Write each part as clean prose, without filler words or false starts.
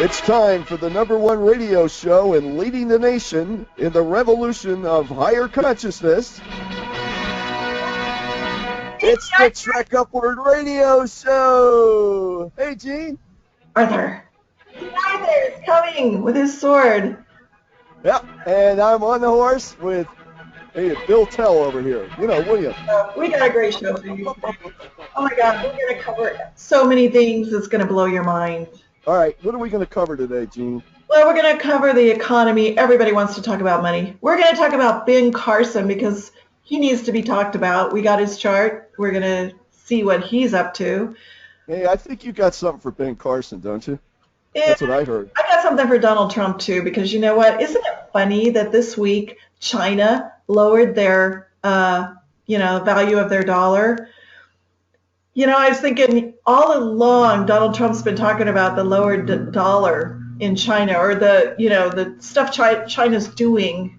It's time for the #1 radio show and leading the nation in the revolution of higher consciousness. It's the Trek Upward Radio Show. Hey, Gene. Arthur. Arthur is coming with his sword. Yep, and I'm on the horse with Bill Tell over here. You know, William. We got a great show for you. Oh my God, we're going to cover so many things that's going to blow your mind. All right, what are we going to cover today, Gene? Well, we're going to cover the economy. Everybody wants to talk about money. We're going to talk about Ben Carson because he needs to be talked about. We got his chart. We're going to see what he's up to. Hey, I think you got something for Ben Carson, don't you? That's what I heard. I got something for Donald Trump, too, because you know what? Isn't it funny that this week China lowered their, value of their dollar? You know, I was thinking all along Donald Trump's been talking about the lowered dollar in China, or the stuff China's doing,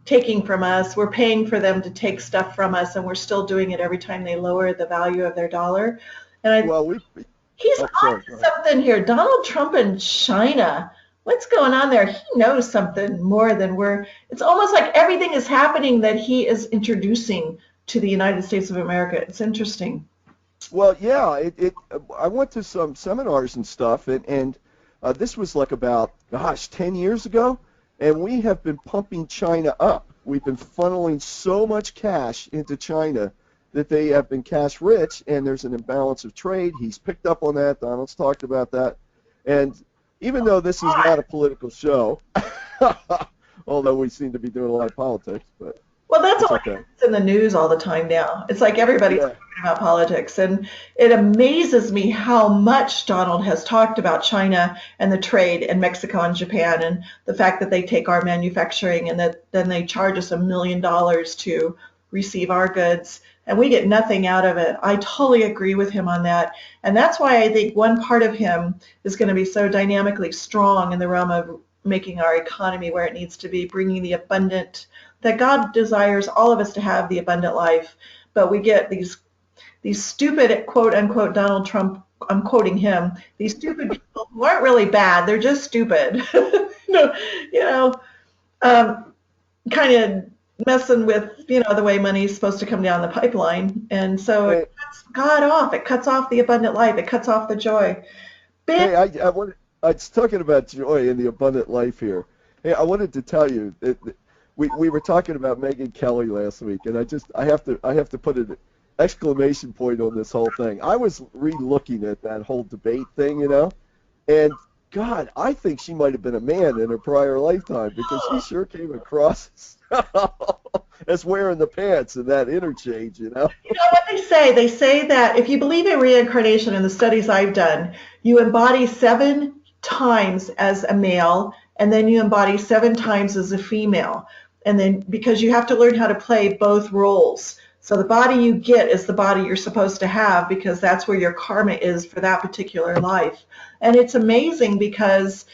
taking from us. We're paying for them to take stuff from us, and we're still doing it every time they lower the value of their dollar. And he's on to something here. Donald Trump and China. What's going on there? He knows something more than it's almost like everything is happening that he is introducing to the United States of America. It's interesting. Well, yeah, I went to some seminars and stuff, and this was like about, 10 years ago, and we have been pumping China up. We've been funneling so much cash into China that they have been cash rich, and there's an imbalance of trade. He's picked up on that. Donald's talked about that. And even though this is not a political show, although we seem to be doing a lot of politics, but well, that's all okay. It's in the news all the time now. It's like everybody's talking about politics, and it amazes me how much Donald has talked about China and the trade and Mexico and Japan and the fact that they take our manufacturing and that then they charge us $1 million to receive our goods, and we get nothing out of it. I totally agree with him on that, and that's why I think one part of him is going to be so dynamically strong in the realm of making our economy where it needs to be, bringing the abundant, that God desires all of us to have the abundant life, but we get these stupid, quote unquote, Donald Trump, I'm quoting him, these stupid people who aren't really bad, they're just stupid, kind of messing with, the way money's supposed to come down the pipeline, and so it cuts God off, it cuts off the abundant life, it cuts off the joy. I was talking about joy in the abundant life here. Hey, I wanted to tell you that we were talking about Megyn Kelly last week, and I have to put an exclamation point on this whole thing. I was re-looking at that whole debate thing, and God, I think she might have been a man in her prior lifetime because she sure came across as wearing the pants in that interchange, You know what they say? They say that if you believe in reincarnation, in the studies I've done, you embody 7 times as a male, and then you embody 7 times as a female. And then because you have to learn how to play both roles. So the body you get is the body you're supposed to have because that's where your karma is for that particular life. And it's amazing because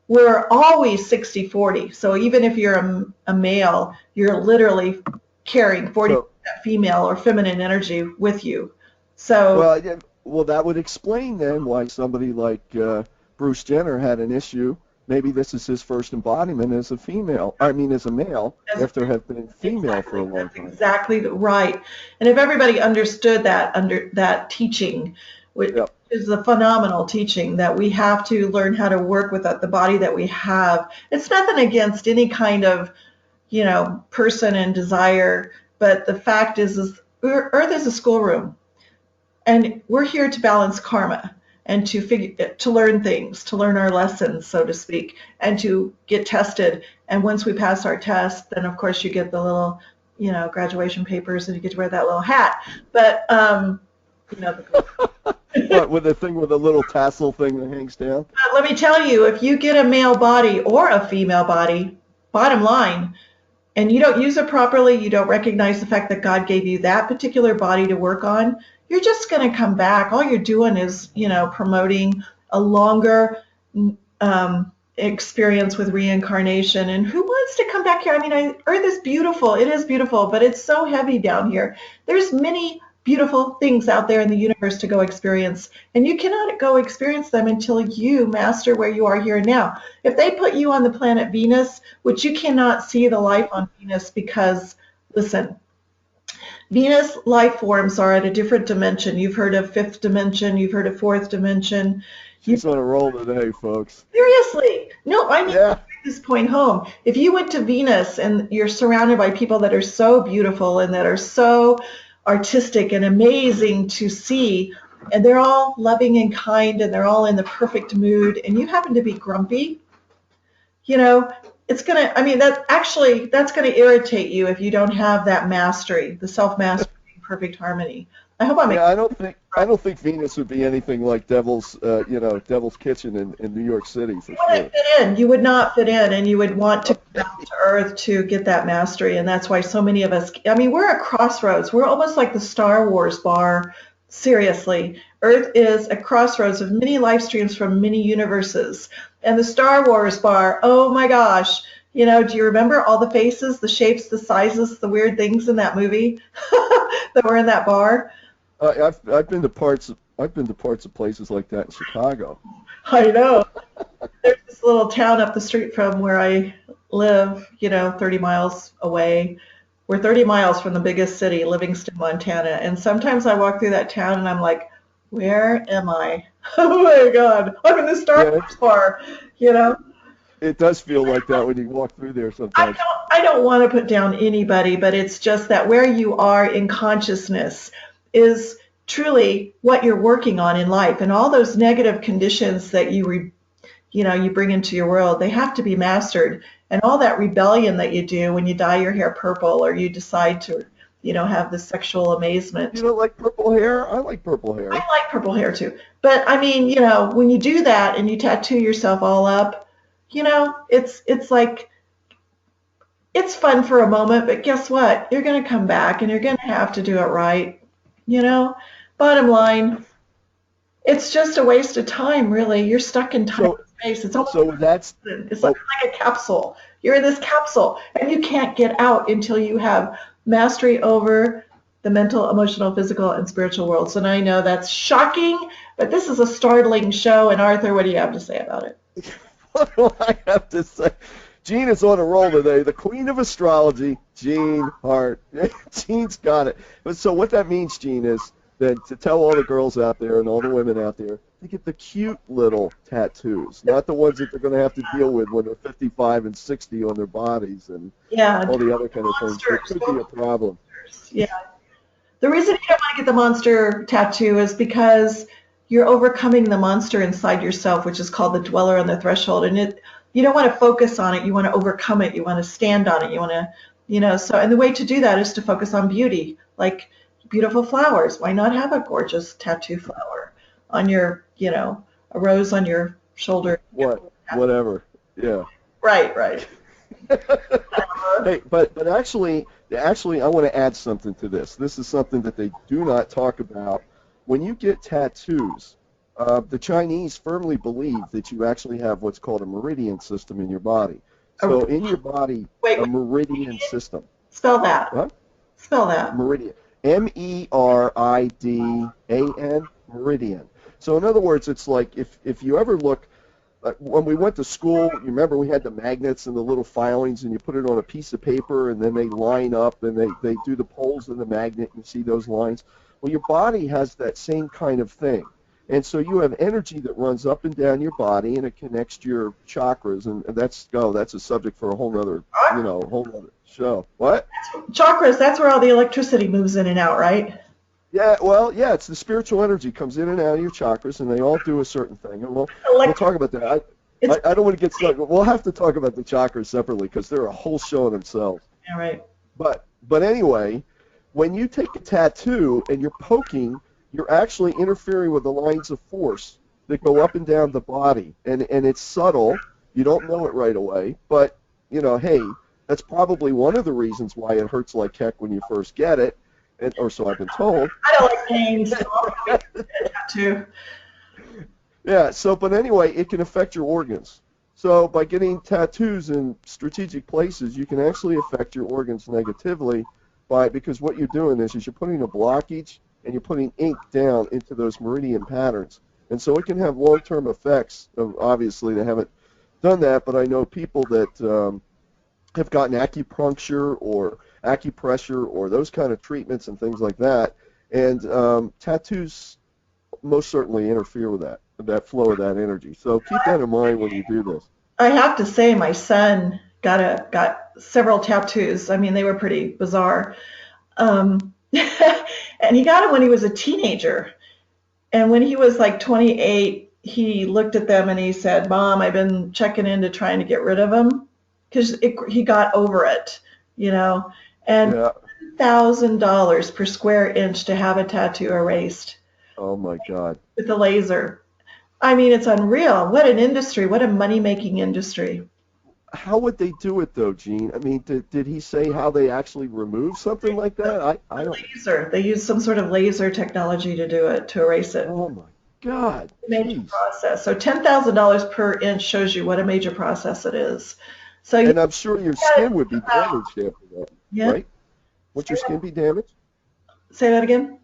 we're always 60-40. So even if you're a male, you're literally carrying 40% female or feminine energy with you. So well, that would explain then why somebody like Bruce Jenner had an issue. Maybe this is his first embodiment as a male, after having been female for a long time. That's exactly right. And if everybody understood that, under that teaching, which is a phenomenal teaching, that we have to learn how to work with the body that we have. It's nothing against any kind of, person and desire, but the fact is Earth is a schoolroom, and we're here to balance karma. And to learn things, to learn our lessons, so to speak, and to get tested. And once we pass our test, then of course you get the little, graduation papers, and you get to wear that little hat. But What, with the thing with the little tassel thing that hangs down? Let me tell you, if you get a male body or a female body, bottom line, and you don't use it properly, you don't recognize the fact that God gave you that particular body to work on, you're just going to come back. All you're doing is, promoting a longer experience with reincarnation. And who wants to come back here? I mean, Earth is beautiful. It is beautiful, but it's so heavy down here. There's many beautiful things out there in the universe to go experience. And you cannot go experience them until you master where you are here and now. If they put you on the planet Venus, which you cannot see the life on Venus because, listen, Venus life forms are at a different dimension. You've heard of fifth dimension, you've heard of fourth dimension. You, She's on a roll today, folks. seriously, no, I mean, Yeah. this point home. If you went to Venus and you're surrounded by people that are so beautiful and that are so artistic and amazing to see, and they're all loving and kind and they're all in the perfect mood, and you happen to be grumpy, you know, it's going to, I mean, that's going to irritate you if you don't have that mastery, the self-mastery, perfect harmony. I hope I'm Yeah, I don't think Venus would be anything like Devil's Kitchen in New York City for You wouldn't sure. fit in. You would not fit in, and you would want to come down to earth to get that mastery. And that's why so many of us, I mean, we're at crossroads. We're almost like the Star Wars bar. Seriously, Earth is a crossroads of many life streams from many universes. And the Star Wars bar, oh my gosh, you know, do you remember all the faces, the shapes, the sizes, the weird things in that movie that were in that bar? I've been to parts of places like that in Chicago. I know. There's this little town up the street from where I live, you know, 30 miles away. We're 30 miles from the biggest city, Livingston, Montana. And sometimes I walk through that town and I'm like, where am I? Oh my God, I'm in the Star Yeah, Wars bar, you know? it does feel like that when you walk through there I sometimes. don't, I don't want to put down anybody, but it's just that where you are in consciousness is truly what you're working on in life. And all those negative conditions that you bring into your world, they have to be mastered. And all that rebellion that you do when you dye your hair purple or you decide to, have this sexual amazement. You don't like purple hair? I like purple hair. I like purple hair too. But I mean, when you do that and you tattoo yourself all up, it's like, it's fun for a moment, but guess what? You're going to come back and you're going to have to do it right. Bottom line, it's just a waste of time, really. You're stuck in time So and space. It's almost so that's it's oh, like a capsule. You're in this capsule and you can't get out until you have mastery over the mental, emotional, physical, and spiritual worlds. And I know that's shocking, but this is a startling show. And Arthur, what do you have to say about it? what do I have to say? Jean is on a roll today. The queen of astrology, Jean Hart. Jean's got it. But so what that means, Jean, is that to tell all the girls out there and all the women out there to get the cute little tattoos, not the ones that they're going to have to deal with when they're 55 and 60 on their bodies and Yeah, all the other kind of things. It could be a problem. yeah. The reason you don't want to get the monster tattoo is because you're overcoming the monster inside yourself, which is called the dweller on the threshold. And you don't want to focus on it. You want to overcome it. You want to stand on it. You want to, and the way to do that is to focus on beauty, like beautiful flowers. Why not have a gorgeous tattoo flower on your, a rose on your shoulder? Whatever. Yeah. Right. Hey, but actually, I want to add something to this. This is something that they do not talk about. When you get tattoos, the Chinese firmly believe that you actually have what's called a meridian system in your body. So in your body, a meridian system. Spell that. What? Spell that. Meridian. Meridian. Meridian. So in other words, it's like if you ever look, when we went to school, you remember we had the magnets and the little filings, and you put it on a piece of paper, and then they line up, and they do the poles of the magnet, and you see those lines. Well, your body has that same kind of thing. And so you have energy that runs up and down your body, and it connects to your chakras, and that's a subject for a whole nother show. What? Chakras, that's where all the electricity moves in and out, right? Yeah, well, yeah, it's the spiritual energy comes in and out of your chakras, and they all do a certain thing. And we'll talk about that. I don't want to get stuck. We'll have to talk about the chakras separately because they're a whole show in themselves. Yeah, right. But anyway, when you take a tattoo and you're poking, you're actually interfering with the lines of force that go up and down the body, and it's subtle. You don't know it right away, but hey, that's probably one of the reasons why it hurts like heck when you first get it. Or so I've been told. I don't like pain, so I'll get a tattoo. Yeah, but anyway, it can affect your organs. So by getting tattoos in strategic places, you can actually affect your organs negatively because what you're doing is you're putting a blockage and you're putting ink down into those meridian patterns. And so it can have long-term effects. Obviously, they haven't done that, but I know people that have gotten acupuncture or acupressure or those kind of treatments and things like that. And tattoos most certainly interfere with that flow of that energy. So keep that in mind when you do this. I have to say, my son got several tattoos. I mean, they were pretty bizarre. And he got them when he was a teenager. And when he was like 28, he looked at them and he said, "Mom, I've been checking into trying to get rid of them," because he got over it, you know. And Yeah. $1,000 per square inch to have a tattoo erased Oh my God. with a laser. I mean, it's unreal. What an industry. What a money-making industry. How would they do it though, Gene? I mean, did he say how they actually remove something like that? I don't. Laser. They use some sort of laser technology to do it, to erase it. Oh my God. Major Jeez. process. So $10,000 per inch shows you what a major process it is. So And I'm sure your skin would be damaged after that, Yeah. right? Would your skin be damaged? Say that again?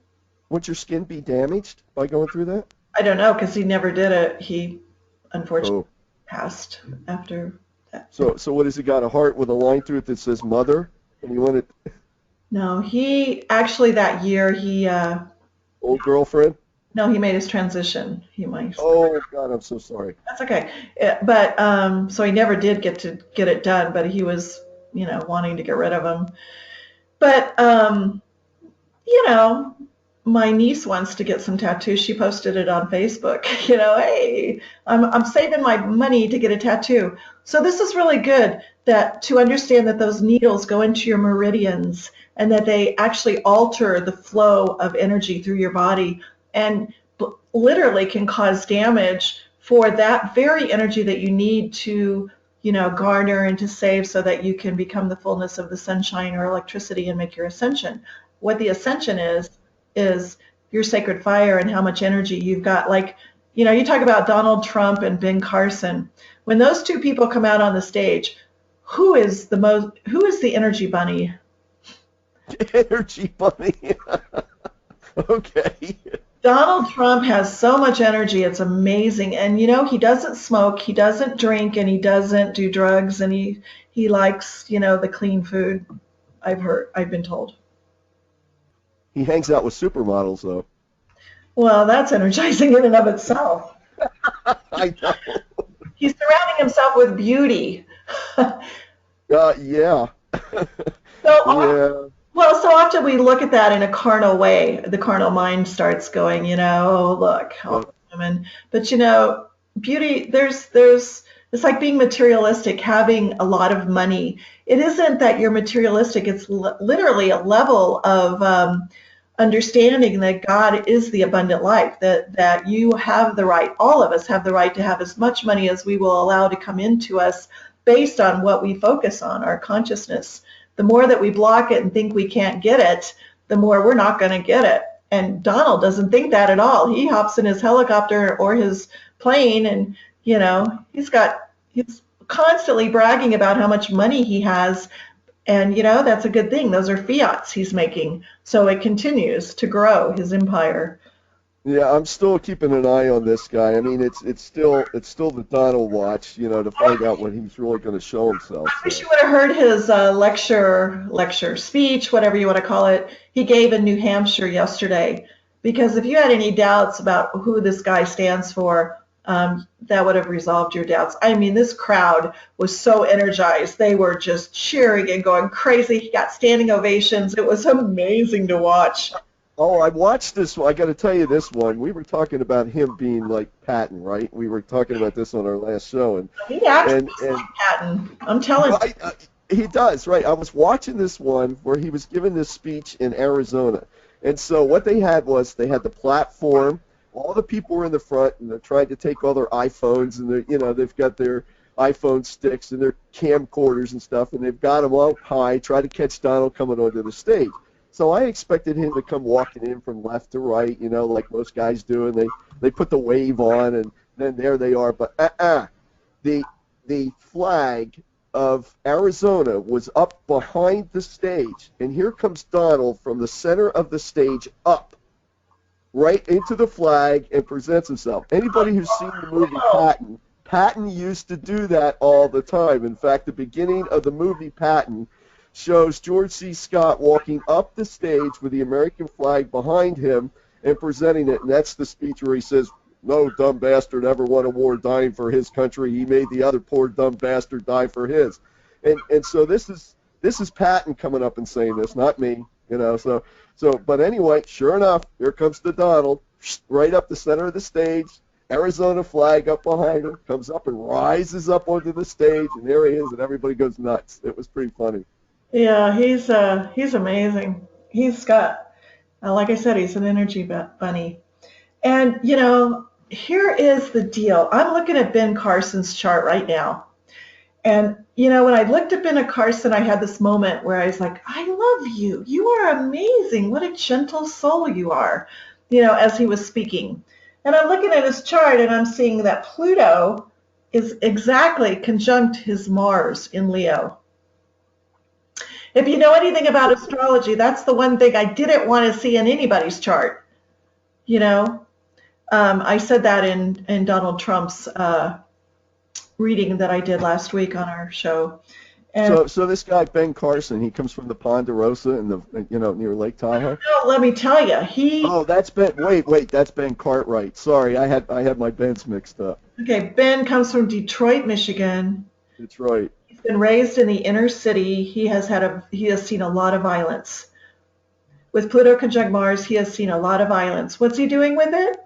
Would your skin be damaged by going through that? I don't know, because he never did it. He unfortunately Oh. passed after that. So what has he got? A heart with a line through it that says "Mother"? And you want it? No, he actually that year Old girlfriend? no, he made his transition. He might. Oh God, I'm so sorry. That's okay. But so he never did get it done, but he was, wanting to get rid of him. But you know, my niece wants to get some tattoos. She posted it on Facebook. Hey, I'm saving my money to get a tattoo. So this is really good to understand that those needles go into your meridians and that they actually alter the flow of energy through your body and literally can cause damage for that very energy that you need to, garner and to save so that you can become the fullness of the sunshine or electricity and make your ascension. What the ascension is your sacred fire and how much energy you've got. Like, you talk about Donald Trump and Ben Carson. When those two people come out on the stage, who is the energy bunny? Energy bunny. Okay. Donald Trump has so much energy. It's amazing. And, he doesn't smoke, he doesn't drink, and he doesn't do drugs, and he likes, the clean food, I've been told. He hangs out with supermodels, though. Well, that's energizing in and of itself. I know. He's surrounding himself with beauty. Yeah. So, well, so often we look at that in a carnal way. The carnal mind starts going, oh, look, all women. But, beauty, it's like being materialistic, having a lot of money. It isn't that you're materialistic. It's literally a level of understanding that God is the abundant life, that you have the right, all of us have the right to have as much money as we will allow to come into us based on what we focus on, our consciousness. The more that we block it and think we can't get it, the more we're not going to get it. And Donald doesn't think that at all. He hops in his helicopter or his plane and, he's constantly bragging about how much money he has. And, that's a good thing. Those are fiats he's making. So it continues to grow his empire. Yeah, I'm still keeping an eye on this guy. I mean, it's still the Donald watch, to find out when he's really going to show himself. I wish you would have heard his lecture, speech, whatever you want to call it, he gave in New Hampshire yesterday. Because if you had any doubts about who this guy stands for, that would have resolved your doubts. I mean, this crowd was so energized. They were just cheering and going crazy. He got standing ovations. It was amazing to watch. Oh, I watched this one. I got to tell you this one. We were talking about him being like Patton, right? We were talking about this on our last show, and he actually like Patton. I'm telling you. He does, right? I was watching this one where he was giving this speech in Arizona, and so what they had was they had the platform. All the people were in the front, and they're trying to take all their iPhones, and they've got their iPhone sticks and their camcorders and stuff, and they've got them up high, try to catch Donald coming onto the stage. So I expected him to come walking in from left to right, like most guys do, and they put the wave on, and then there they are. But the flag of Arizona was up behind the stage, and here comes Donald from the center of the stage up, right into the flag and presents himself. Anybody who's seen the movie Patton used to do that all the time. In fact, the beginning of the movie Patton shows George C. Scott walking up the stage with the American flag behind him and presenting it, and that's the speech where he says, "No dumb bastard ever won a war dying for his country. He made the other poor dumb bastard die for his." And so this is Patton coming up and saying this, not me, you know. So but anyway, sure enough, here comes the Donald, right up the center of the stage, Arizona flag up behind him, comes up and rises up onto the stage, and there he is, and everybody goes nuts. It was pretty funny. Yeah, he's amazing. He's got, like I said, he's an energy bunny. And here is the deal. I'm looking at Ben Carson's chart right now. And, when I looked at Ben Carson, I had this moment where I was like, I love you. You are amazing. What a gentle soul you are, as he was speaking. And I'm looking at his chart and I'm seeing that Pluto is exactly conjunct his Mars in Leo. If you know anything about astrology, that's the one thing I didn't want to see in anybody's chart. I said that in Donald Trump's reading that I did last week on our show. And so this guy Ben Carson, he comes from the Ponderosa in the near Lake Tahoe. No, let me tell you, Oh, that's Ben. Wait, that's Ben Cartwright. Sorry, I had my Bens mixed up. Okay, Ben comes from Detroit, Michigan. Detroit. He's been raised in the inner city. He has seen a lot of violence. With Pluto conjunct Mars, he has seen a lot of violence. What's he doing with it?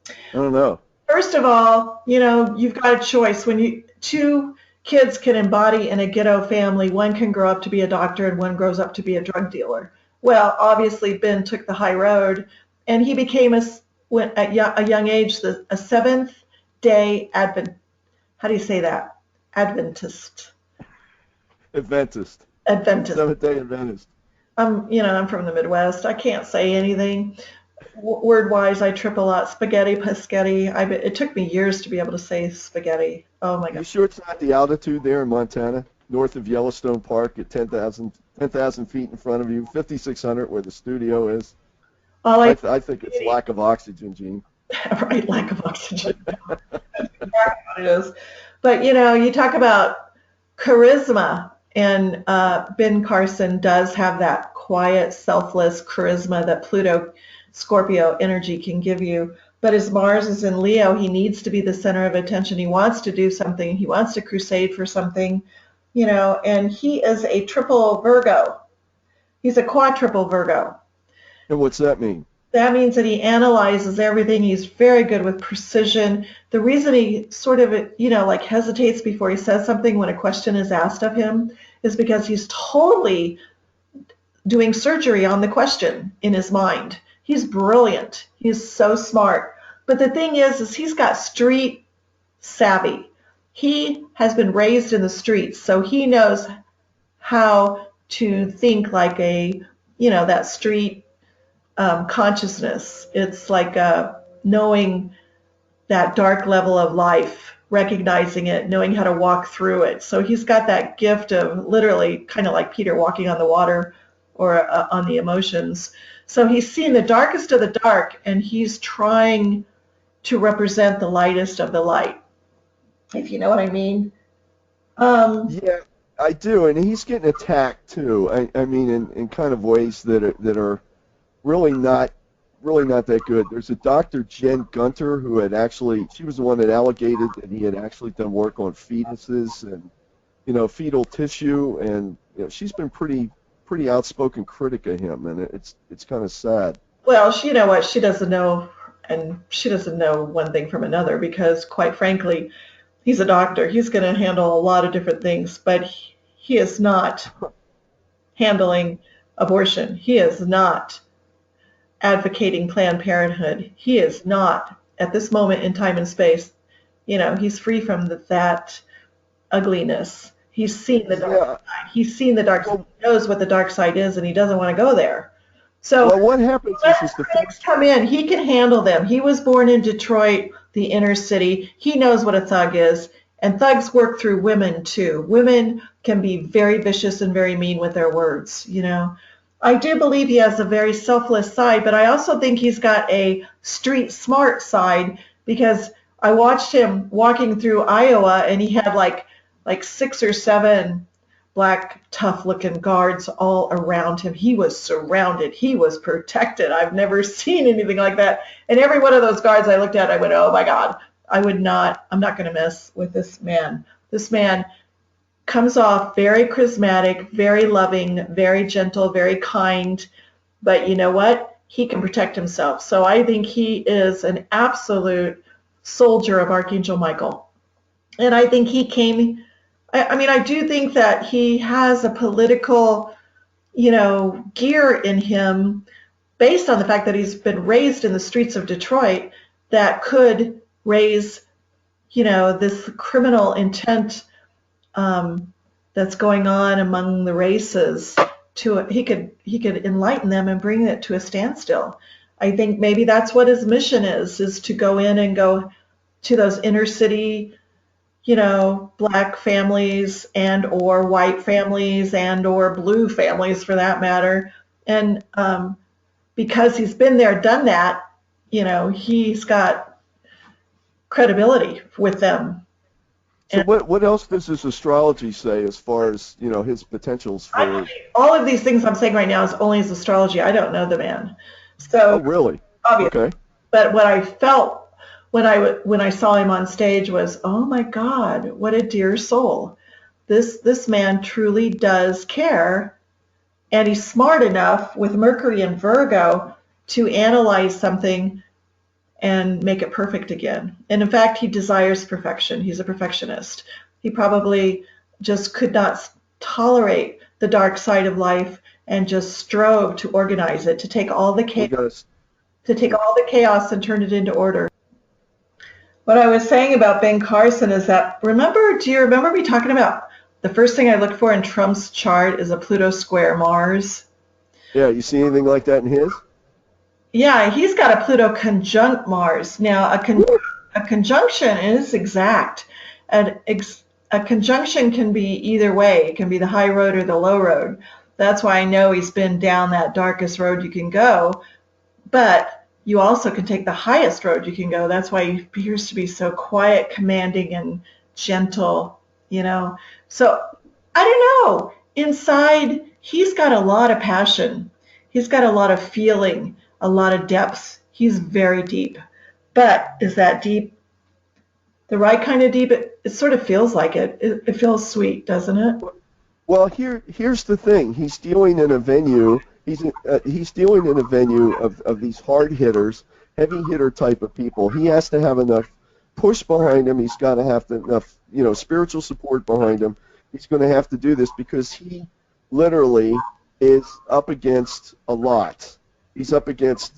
I don't know. First of all, you've got a choice. When two kids can embody in a ghetto family, one can grow up to be a doctor and one grows up to be a drug dealer. Well, obviously Ben took the high road, and he became at a young age a Seventh-day Advent. How do you say that? Adventist. Adventist. Seventh-day Adventist. I'm from the Midwest. I can't say anything. Word-wise, I trip a lot. Spaghetti, paschetti. It took me years to be able to say spaghetti. Oh, my God. You sure it's not the altitude there in Montana, north of Yellowstone Park at 10,000 feet in front of you, 5,600 where the studio is? I think it's lack of oxygen, Gene. Right, lack of oxygen. That's exactly what it is. But, you talk about charisma, and Ben Carson does have that quiet, selfless charisma that Pluto Scorpio energy can give you. But as Mars is in Leo, he needs to be the center of attention. He wants to do something. He wants to crusade for something, and he is a triple Virgo. He's a quadruple Virgo. And what's that mean? That means that he analyzes everything. He's very good with precision. The reason he sort of, hesitates before he says something when a question is asked of him is because he's totally doing surgery on the question in his mind. He's brilliant. He's so smart. But the thing is he's got street savvy. He has been raised in the streets, so he knows how to think like that street consciousness. It's like knowing that dark level of life, recognizing it, knowing how to walk through it. So he's got that gift of literally kind of like Peter walking on the water or on the emotions. So he's seeing the darkest of the dark, and he's trying to represent the lightest of the light, if you know what I mean. Yeah, I do, and he's getting attacked too. I mean, in kind of ways that are really not that good. There's a Dr. Jen Gunter who she was the one that alleged that he had actually done work on fetuses and fetal tissue, and she's been pretty outspoken critic of him, and it's kind of sad. Well, you know what? She doesn't know, and she doesn't know one thing from another because, quite frankly, he's a doctor. He's going to handle a lot of different things, but he is not handling abortion. He is not advocating Planned Parenthood. He is not, at this moment in time and space, he's free from that ugliness. He's seen the dark side. He's seen the dark side. He knows what the dark side is, and he doesn't want to go there. So what happens is the critics come in. He can handle them. He was born in Detroit, the inner city. He knows what a thug is, and thugs work through women too. Women can be very vicious and very mean with their words, I do believe he has a very selfless side, but I also think he's got a street smart side because I watched him walking through Iowa and he had like 6 or 7 black tough looking guards all around him. He was surrounded. He was protected. I've never seen anything like that. And every one of those guards I looked at, I went, "Oh my God, I'm not going to mess with this man." This man comes off very charismatic, very loving, very gentle, very kind. But you know what? He can protect himself. So I think he is an absolute soldier of Archangel Michael. And I think he came, I mean, I do think that he has a political, gear in him based on the fact that he's been raised in the streets of Detroit that could raise, this criminal intent that's going on among the races. He could enlighten them and bring it to a standstill. I think maybe that's what his mission is to go in and go to those inner city, black families and or white families and or blue families for that matter. And because he's been there, done that, he's got credibility with them. So what else does his astrology say as far as, his potentials for... All of these things I'm saying right now is only his astrology. I don't know the man. Oh, really? Obviously. Okay. But what I felt when I saw him on stage was, oh my God, what a dear soul. This man truly does care, and he's smart enough with Mercury and Virgo to analyze something and make it perfect again. And in fact, he desires perfection. He's a perfectionist. He probably just could not tolerate the dark side of life and just strove to organize it, to take all the chaos, and turn it into order. What I was saying about Ben Carson is that, do you remember me talking about the first thing I look for in Trump's chart is a Pluto square Mars? Yeah, you see anything like that in his? Yeah, he's got a Pluto conjunct Mars. Now, a conjunction is exact. A conjunction can be either way. It can be the high road or the low road. That's why I know he's been down that darkest road you can go. But you also can take the highest road you can go. That's why he appears to be so quiet, commanding, and gentle, So, I don't know. Inside, he's got a lot of passion. He's got a lot of feeling, a lot of depth. He's very deep. But is that deep the right kind of deep? It sort of feels like it. It feels sweet, doesn't it? Well, here's the thing. He's dealing in a venue. He's dealing in a venue of these hard hitters, heavy hitter type of people. He has to have enough push behind him. He's got to have enough, spiritual support behind him. He's going to have to do this because he literally is up against a lot. He's up against,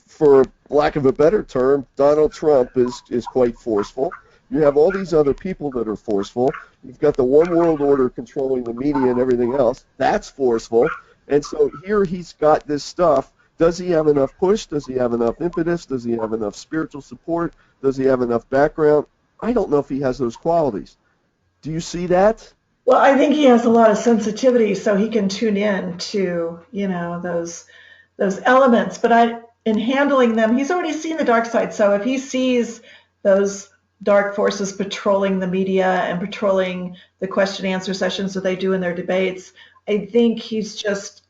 for lack of a better term, Donald Trump is quite forceful. You have all these other people that are forceful. You've got the one world order controlling the media and everything else. That's forceful. And so here he's got this stuff. Does he have enough push? Does he have enough impetus? Does he have enough spiritual support? Does he have enough background? I don't know if he has those qualities. Do you see that? Well, I think he has a lot of sensitivity, so he can tune in to, those elements. But in handling them, he's already seen the dark side. So if he sees those dark forces patrolling the media and patrolling the question and answer sessions that they do in their debates, I think he's just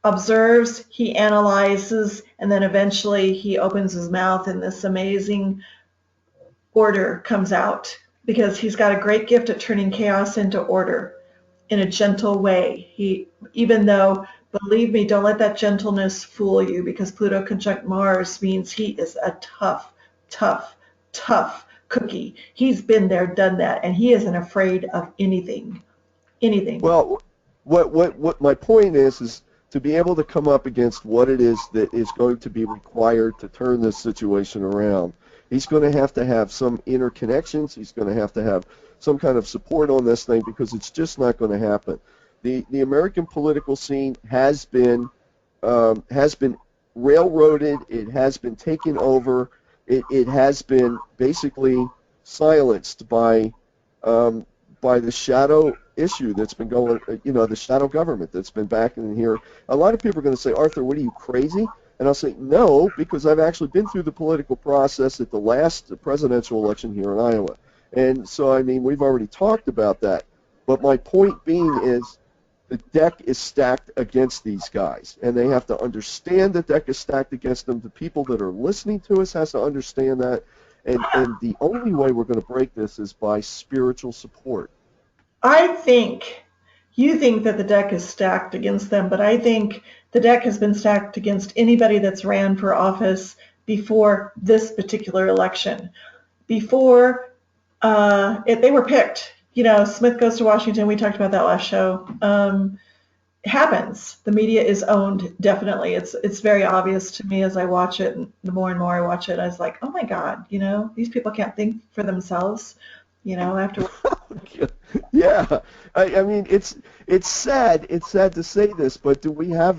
observes, he analyzes, and then eventually he opens his mouth and this amazing order comes out, because he's got a great gift at turning chaos into order in a gentle way. Even though, believe me, don't let that gentleness fool you, because Pluto conjunct Mars means he is a tough, tough, tough cookie. He's been there, done that, and he isn't afraid of anything. Anything. Well, what my point is to be able to come up against what it is that is going to be required to turn this situation around. He's going to have some inner connections. He's going to have some kind of support on this thing, because it's just not going to happen. The American political scene has been railroaded. It has been taken over. It has been basically silenced by the shadow issue that's been going, the shadow government that's been back in here. A lot of people are going to say, Arthur, what are you, crazy? And I'll say, no, because I've actually been through the political process at the last presidential election here in Iowa. And so, I mean, we've already talked about that. But my point being is the deck is stacked against these guys, and they have to understand the deck is stacked against them. The people that are listening to us has to understand that. And the only way we're going to break this is by spiritual support. I think you think that the deck is stacked against them, but I think the deck has been stacked against anybody that's ran for office before this particular election. Before they were picked. Smith Goes to Washington, we talked about that last show. It happens. The media is owned, definitely. It's very obvious to me as I watch it, and the more and more I watch it, I was like, oh my God, these people can't think for themselves, after. Yeah, I mean, it's sad. It's sad to say this, but do we have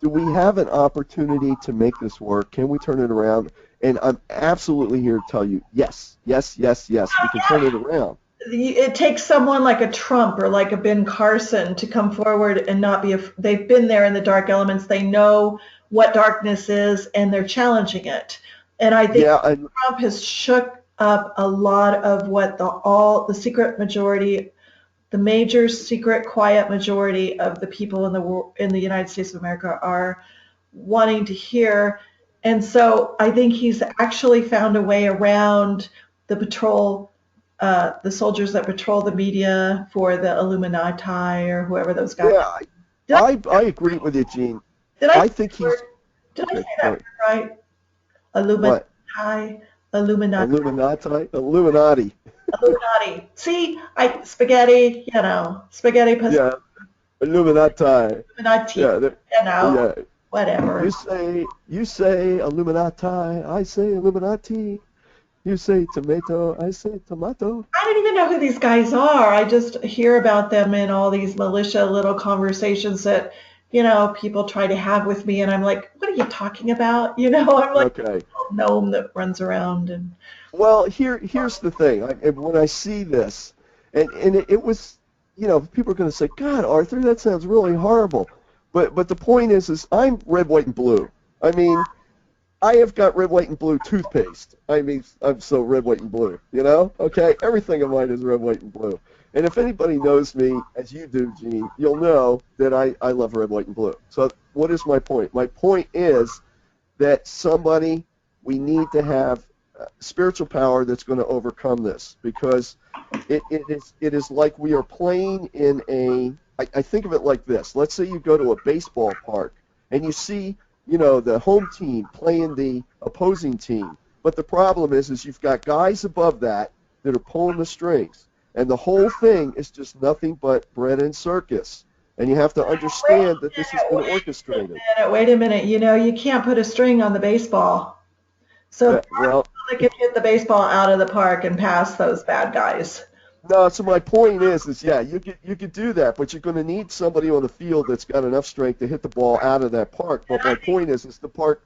an opportunity to make this work? Can we turn it around? And I'm absolutely here to tell you, yes, we can turn it around. It takes someone like a Trump or like a Ben Carson to come forward and not be. They've been there in the dark elements. They know what darkness is, and they're challenging it. And I think Trump has shook up a lot of what the secret majority, the major secret quiet majority of the people in the United States of America are wanting to hear. And so I think he's actually found a way around the the soldiers that patrol the media for the Illuminati or whoever those guys are. Yeah, I agree with you, Gene. Did I say that right? Illuminati. Illuminati. See, spaghetti, spaghetti. Yeah, Illuminati. Yeah, whatever. You say Illuminati, I say Illuminati. You say tomato, I say tomato. I don't even know who these guys are. I just hear about them in all these militia little conversations that, people try to have with me, and I'm like, what are you talking about? I'm like, okay. A gnome that runs around. And well, here's the thing. When I see this, and it was, people are going to say, God, Arthur, that sounds really horrible. But the point is I'm red, white, and blue. I mean, I have got red, white, and blue toothpaste. I mean, I'm so red, white, and blue, Okay? Everything of mine is red, white, and blue. And if anybody knows me, as you do, Gene, you'll know that I love red, white, and blue. So what is my point? My point is that we need to have spiritual power that's going to overcome this, because it is like we are playing in I think of it like this. Let's say you go to a baseball park and you see the home team playing the opposing team. But the problem is you've got guys above that are pulling the strings. And the whole thing is just nothing but bread and circus. And you have to understand that this has been orchestrated. Wait a minute. You can't put a string on the baseball. So they can hit the baseball out of the park and pass those bad guys. No, so my point is you could do that, but you're going to need somebody on the field that's got enough strength to hit the ball out of that park. But my point is the park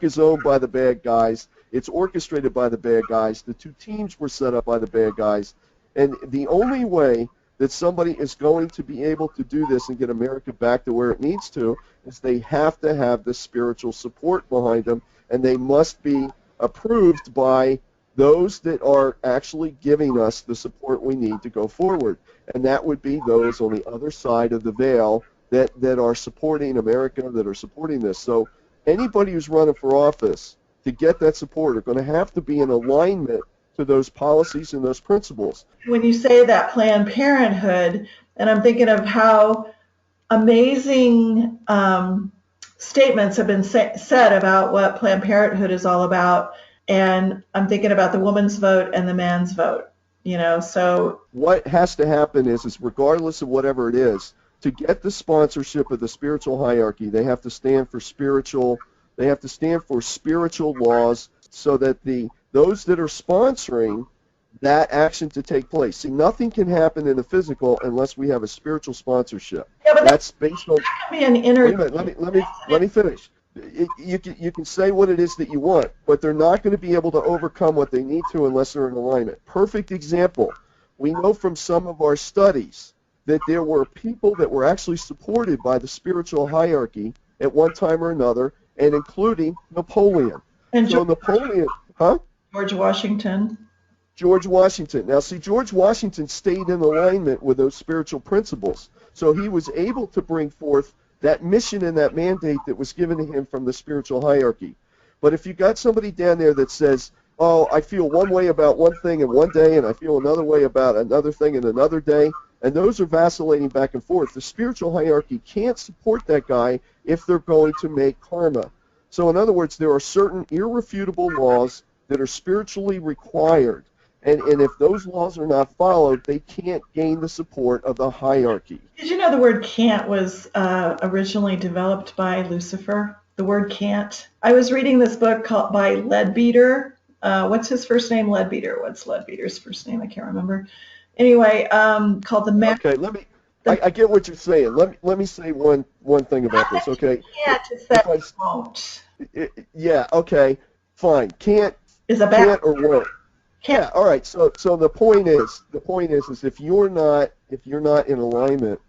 is owned by the bad guys. It's orchestrated by the bad guys. The two teams were set up by the bad guys. And the only way that somebody is going to be able to do this and get America back to where it needs to is they have to have the spiritual support behind them, and they must be approved by those that are actually giving us the support we need to go forward. And that would be those on the other side of the veil that are supporting America, that are supporting this. So anybody who's running for office to get that support are going to have to be in alignment to those policies and those principles. When you say that Planned Parenthood, and I'm thinking of how amazing statements have been said about what Planned Parenthood is all about, and I'm thinking about the woman's vote and the man's vote, so. What has to happen is regardless of whatever it is, to get the sponsorship of the spiritual hierarchy, they have to stand for spiritual laws so that those that are sponsoring that action to take place. See, nothing can happen in the physical unless we have a spiritual sponsorship. Yeah, but that's based on. That can be an inner. Wait a minute, let me finish. You can say what it is that you want, but they're not going to be able to overcome what they need to unless they're in alignment. Perfect example. We know from some of our studies that there were people that were actually supported by the spiritual hierarchy at one time or another, and including Napoleon. And So Napoleon, huh? George Washington. George Washington. Now, see, George Washington stayed in alignment with those spiritual principles. So he was able to bring forth that mission and that mandate that was given to him from the spiritual hierarchy. But if you got somebody down there that says, oh, I feel one way about one thing in one day, and I feel another way about another thing in another day, and those are vacillating back and forth, the spiritual hierarchy can't support that guy if they're going to make karma. So in other words, there are certain irrefutable laws that are spiritually required. And if those laws are not followed, they can't gain the support of the hierarchy. Did you know the word can't was originally developed by Lucifer? The word can't. I was reading this book by Leadbeater. What's his first name? Leadbeater. What's Leadbeater's first name? I can't remember. Anyway, called the Okay, I get what you're saying. Let me say one thing about this, okay? Can't is that won't. Yeah, okay, fine. Can't is a bad or won't. Yeah, all right. So the point is if you're not in alignment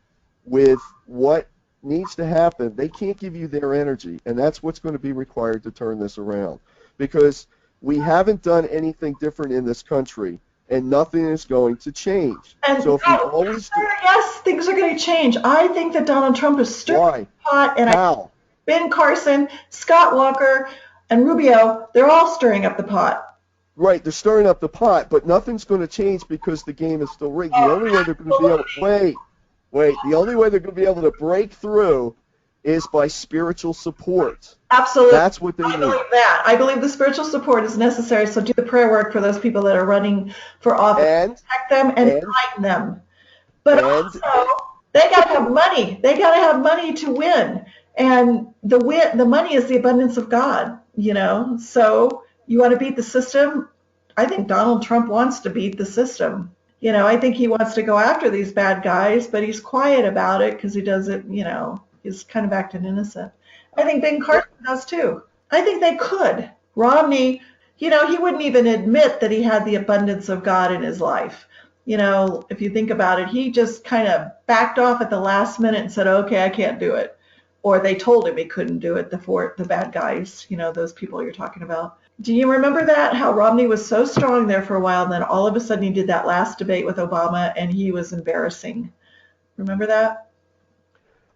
with what needs to happen, they can't give you their energy, and that's what's going to be required to turn this around. Because we haven't done anything different in this country, and nothing is going to change. And so if we always do, yes, things are going to change. I think that Donald Trump is stirring the pot, and how? Ben Carson, Scott Walker, and Rubio, they're all stirring up the pot. Right, they're stirring up the pot, but nothing's going to change because the game is still rigged. The only way they're going to be able the only way they're going to be able to break through is by spiritual support. Absolutely. That's what they need. I believe that. I believe the spiritual support is necessary, so do the prayer work for those people that are running for office. And protect them and enlighten them. But also, they got to have money. They got to have money to win. And the money is the abundance of God, So you want to beat the system? I think Donald Trump wants to beat the system. I think he wants to go after these bad guys, but he's quiet about it because he doesn't, he's kind of acting innocent. I think Ben Carson does too. I think they could. Romney, he wouldn't even admit that he had the abundance of God in his life. If you think about it, he just kind of backed off at the last minute and said, okay, I can't do it. Or they told him he couldn't do it, the bad guys, those people you're talking about. Do you remember that? How Romney was so strong there for a while, and then all of a sudden he did that last debate with Obama, and he was embarrassing. Remember that?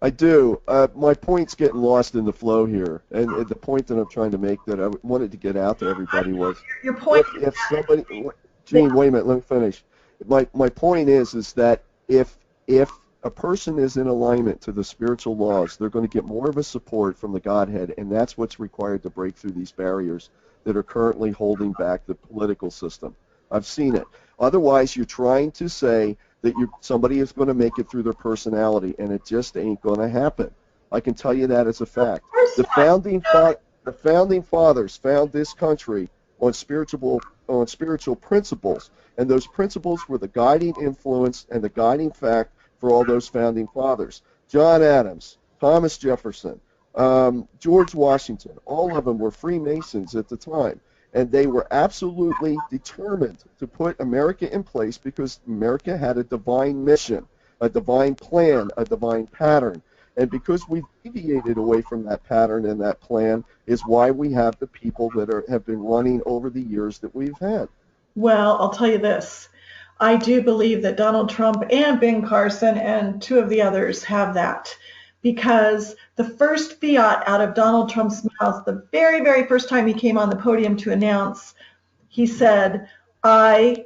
I do. My point's getting lost in the flow here, and the point that I'm trying to make that I wanted to get out to everybody was your point. If somebody, Gene, wait a minute, let me finish. My point is that if a person is in alignment to the spiritual laws, they're going to get more of a support from the Godhead, and that's what's required to break through these barriers that are currently holding back the political system. I've seen it. Otherwise, you're trying to say that somebody is going to make it through their personality, and it just ain't going to happen. I can tell you that as a fact. The founding fathers found this country on spiritual principles, and those principles were the guiding influence and the guiding fact for all those founding fathers. John Adams, Thomas Jefferson, George Washington, all of them were Freemasons at the time, and they were absolutely determined to put America in place because America had a divine mission, a divine plan, a divine pattern, and because we've deviated away from that pattern and that plan is why we have the people that have been running over the years that we've had. Well, I'll tell you this. I do believe that Donald Trump and Ben Carson and two of the others have that, because the first fiat out of Donald Trump's mouth, the very, very first time he came on the podium to announce, he said, God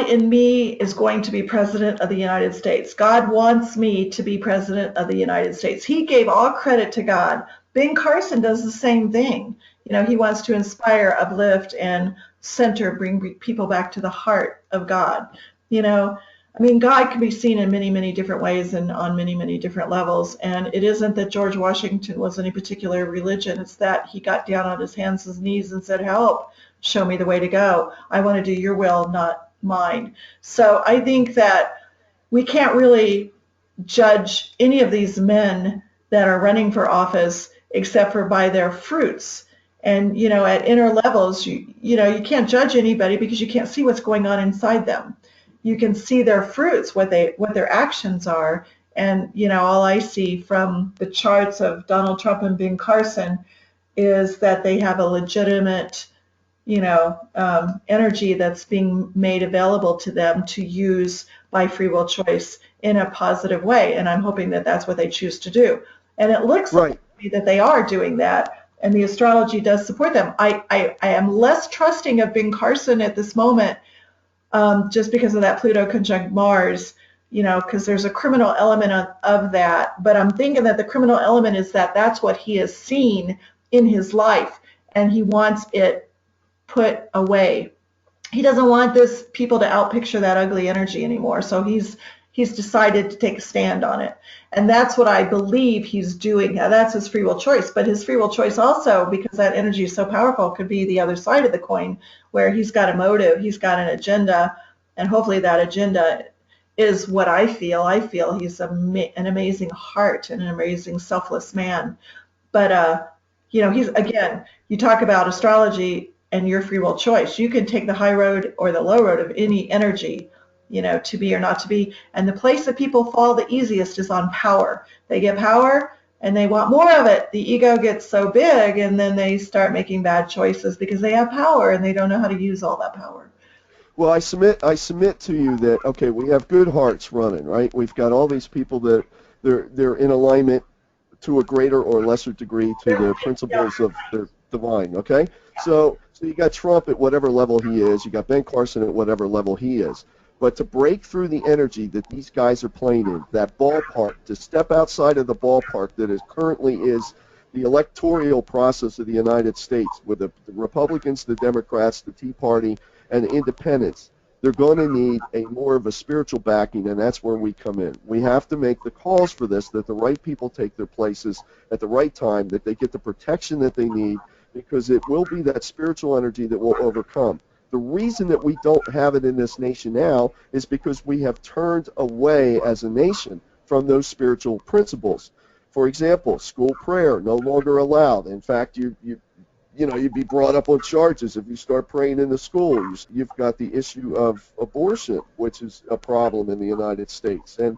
in me is going to be president of the United States. God wants me to be president of the United States. He gave all credit to God. Ben Carson does the same thing. He wants to inspire, uplift, and center, bring people back to the heart of God. God can be seen in many, many different ways and on many, many different levels. And it isn't that George Washington was any particular religion. It's that he got down on his hands and knees and said, help, show me the way to go. I want to do your will, not mine. So I think that we can't really judge any of these men that are running for office except for by their fruits. And, at inner levels, you can't judge anybody because you can't see what's going on inside them. you can see their fruits, what their actions are. And all I see from the charts of Donald Trump and Ben Carson is that they have a legitimate energy that's being made available to them to use by free will choice in a positive way. And I'm hoping that that's what they choose to do. And it looks like that they are doing that, and the astrology does support them. I am less trusting of Ben Carson at this moment, just because of that Pluto conjunct Mars, because there's a criminal element of that. But I'm thinking that the criminal element is that that's what he has seen in his life, and he wants it put away. He doesn't want this people to outpicture that ugly energy anymore. So he's decided to take a stand on it. And that's what I believe he's doing. Now, that's his free will choice. But his free will choice also, because that energy is so powerful, could be the other side of the coin, where he's got a motive, he's got an agenda, and hopefully that agenda is what I feel. I feel he's an amazing heart and an amazing selfless man. But, he's, again, you talk about astrology and your free will choice. You can take the high road or the low road of any energy, to be or not to be. And the place that people fall the easiest is on power. They get power and they want more of it. The ego gets so big, and then they start making bad choices because they have power and they don't know how to use all that power. Well, I submit to you that, okay, we have good hearts running, right? We've got all these people that they're in alignment to a greater or lesser degree to the principles of the divine, okay? So you got Trump at whatever level he is, you got Ben Carson at whatever level he is. But to break through the energy that these guys are playing in, that ballpark, to step outside of the ballpark that is currently is the electoral process of the United States, with the Republicans, the Democrats, the Tea Party, and the Independents, they're going to need a more of a spiritual backing, and that's where we come in. We have to make the calls for this, that the right people take their places at the right time, that they get the protection that they need, because it will be that spiritual energy that will overcome. The reason that we don't have it in this nation now is because we have turned away as a nation from those spiritual principles. For example, school prayer, no longer allowed. In fact, you'd be brought up on charges if you start praying in the school. You've got the issue of abortion, which is a problem in the United States. And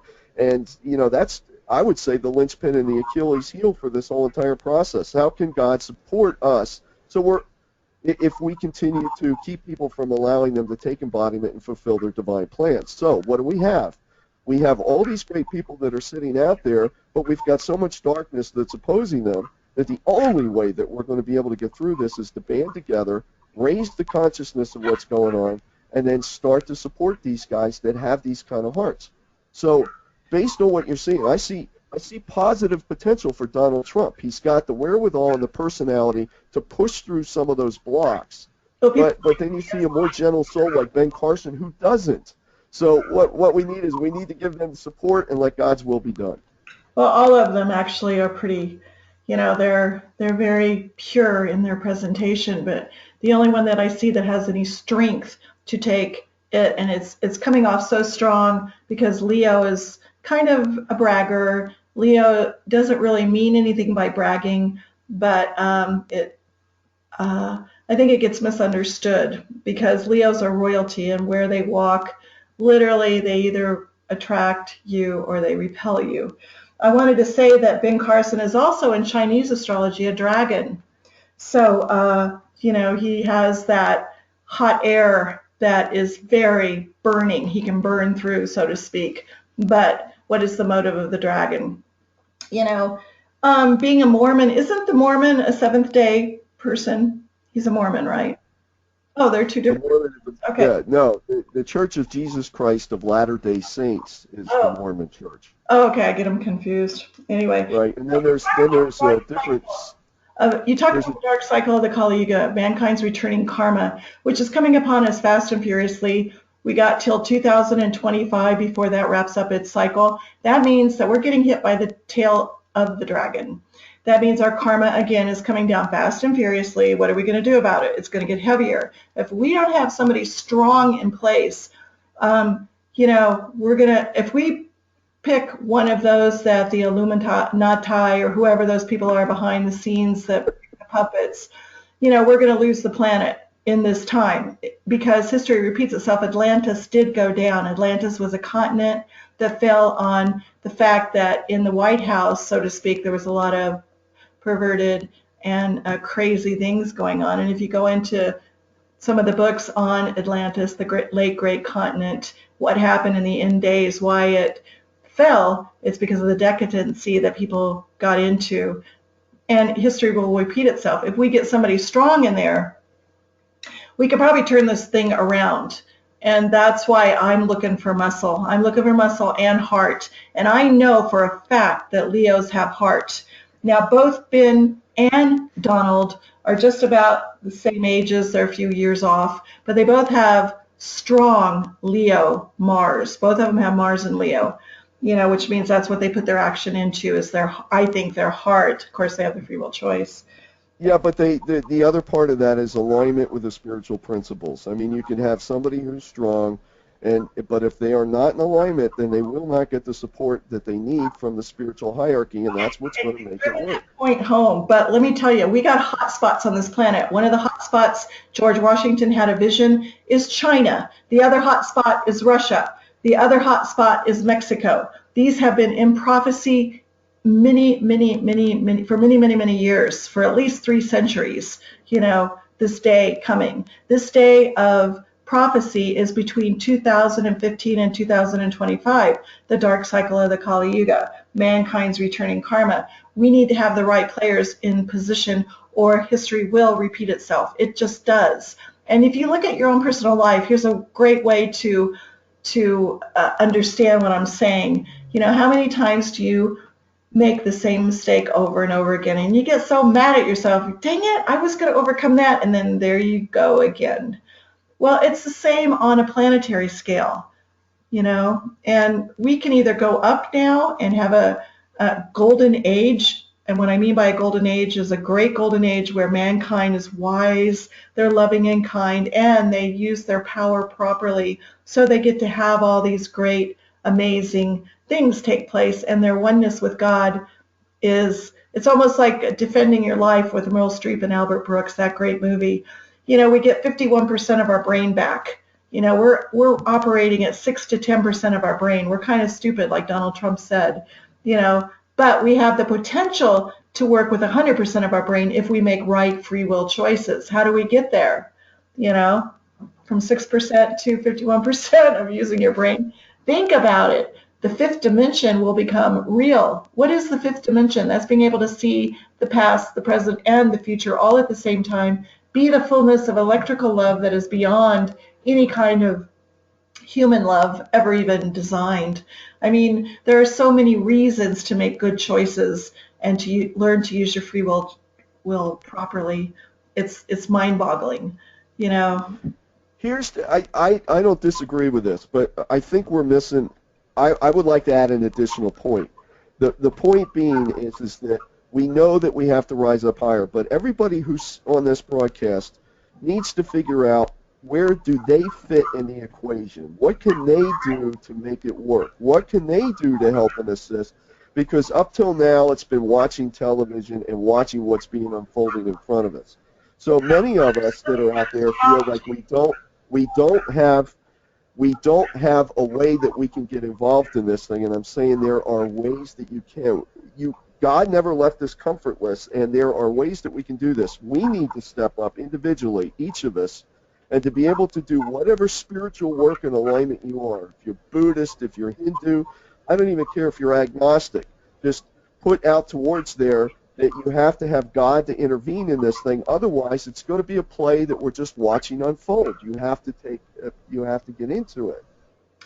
that's, I would say, the linchpin and the Achilles heel for this whole entire process. How can God support us? So if we continue to keep people from allowing them to take embodiment and fulfill their divine plans. So what do we have? We have all these great people that are sitting out there, but we've got so much darkness that's opposing them that the only way that we're going to be able to get through this is to band together, raise the consciousness of what's going on, and then start to support these guys that have these kind of hearts. So based on what you're seeing, I see positive potential for Donald Trump. He's got the wherewithal and the personality to push through some of those blocks. But then you see a more gentle soul like Ben Carson who doesn't. So what we need is we need to give them support and let God's will be done. Well, all of them actually are pretty, they're very pure in their presentation, but the only one that I see that has any strength to take it, and it's coming off so strong because Leo is kind of a bragger. Leo doesn't really mean anything by bragging, but I think it gets misunderstood because Leos are royalty, and where they walk, literally they either attract you or they repel you. I wanted to say that Ben Carson is also in Chinese astrology a dragon. So, he has that hot air that is very burning. He can burn through, so to speak. But what is the motive of the dragon? Being a Mormon, isn't the Mormon a Seventh-day person? He's a Mormon, right? Oh, they're two different. Okay. Yeah, no, the Church of Jesus Christ of Latter-day Saints is the Mormon Church. Oh, okay, I get them confused. Anyway. Right, and then there's a difference. You talk about the dark cycle of the Kali Yuga, mankind's returning karma, which is coming upon us fast and furiously. We got till 2025 before that wraps up its cycle. That means that we're getting hit by the tail of the dragon. That means our karma, again, is coming down fast and furiously. What are we going to do about it? It's going to get heavier. If we don't have somebody strong in place, if we pick one of those that the Illuminati or whoever those people are behind the scenes that puppets, we're going to lose the planet in this time, because history repeats itself. Atlantis did go down. Atlantis was a continent that fell on the fact that in the White House, so to speak, there was a lot of perverted and crazy things going on. And if you go into some of the books on Atlantis, the late great continent, what happened in the end days, why it fell, it's because of the decadency that people got into. And history will repeat itself. If we get somebody strong in there, we could probably turn this thing around. And that's why I'm looking for muscle. I'm looking for muscle and heart. And I know for a fact that Leos have heart. Now, both Ben and Donald are just about the same ages. They're a few years off. But they both have strong Leo Mars. Both of them have Mars and Leo, which means that's what they put their action into, is I think, their heart. Of course, they have the free will choice. Yeah, but the other part of that is alignment with the spiritual principles. I mean, you can have somebody who's strong, but if they are not in alignment, then they will not get the support that they need from the spiritual hierarchy, and that's what's going to make it work. Point home, but let me tell you, we got hot spots on this planet. One of the hot spots, George Washington had a vision, is China. The other hot spot is Russia. The other hot spot is Mexico. These have been in prophecy for many, many years, for at least 3 centuries, this day coming. This day of prophecy is between 2015 and 2025, the dark cycle of the Kali Yuga, mankind's returning karma. We need to have the right players in position, or history will repeat itself. It just does. And if you look at your own personal life, here's a great way to understand what I'm saying. How many times do you make the same mistake over and over again, and you get so mad at yourself, dang it, I was going to overcome that, and then there you go again. Well, it's the same on a planetary scale, and we can either go up now and have a golden age, and what I mean by a golden age is a great golden age where mankind is wise, they're loving and kind, and they use their power properly, so they get to have all these great, amazing things take place, and their oneness with God it's almost like defending your life with Meryl Streep and Albert Brooks, that great movie. We get 51% of our brain back. We're operating at 6 to 10% of our brain. We're kind of stupid, like Donald Trump said, but we have the potential to work with 100% of our brain if we make right free will choices. How do we get there? From 6% to 51% of using your brain. Think about it. The 5th dimension will become real. What is the 5th dimension? That's being able to see the past, the present, and the future all at the same time. Be the fullness of electrical love that is beyond any kind of human love ever even designed. I mean, there are so many reasons to make good choices and to learn to use your free will properly. It's mind-boggling, I don't disagree with this, but I think we're missing. I would like to add an additional point. The point being is that we know that we have to rise up higher, but everybody who's on this broadcast needs to figure out, where do they fit in the equation? What can they do to make it work? What can they do to help and assist? Because up till now, it's been watching television and watching what's being unfolding in front of us. So many of us that are out there feel like we don't have a way that we can get involved in this thing, and I'm saying there are ways that you can. God never left us comfortless, and there are ways that we can do this. We need to step up individually, each of us, and to be able to do whatever spiritual work and alignment you are. If you're Buddhist, if you're Hindu, I don't even care if you're agnostic. Just put out towards there that you have to have God to intervene in this thing. Otherwise, it's going to be a play that we're just watching unfold. You have to get into it.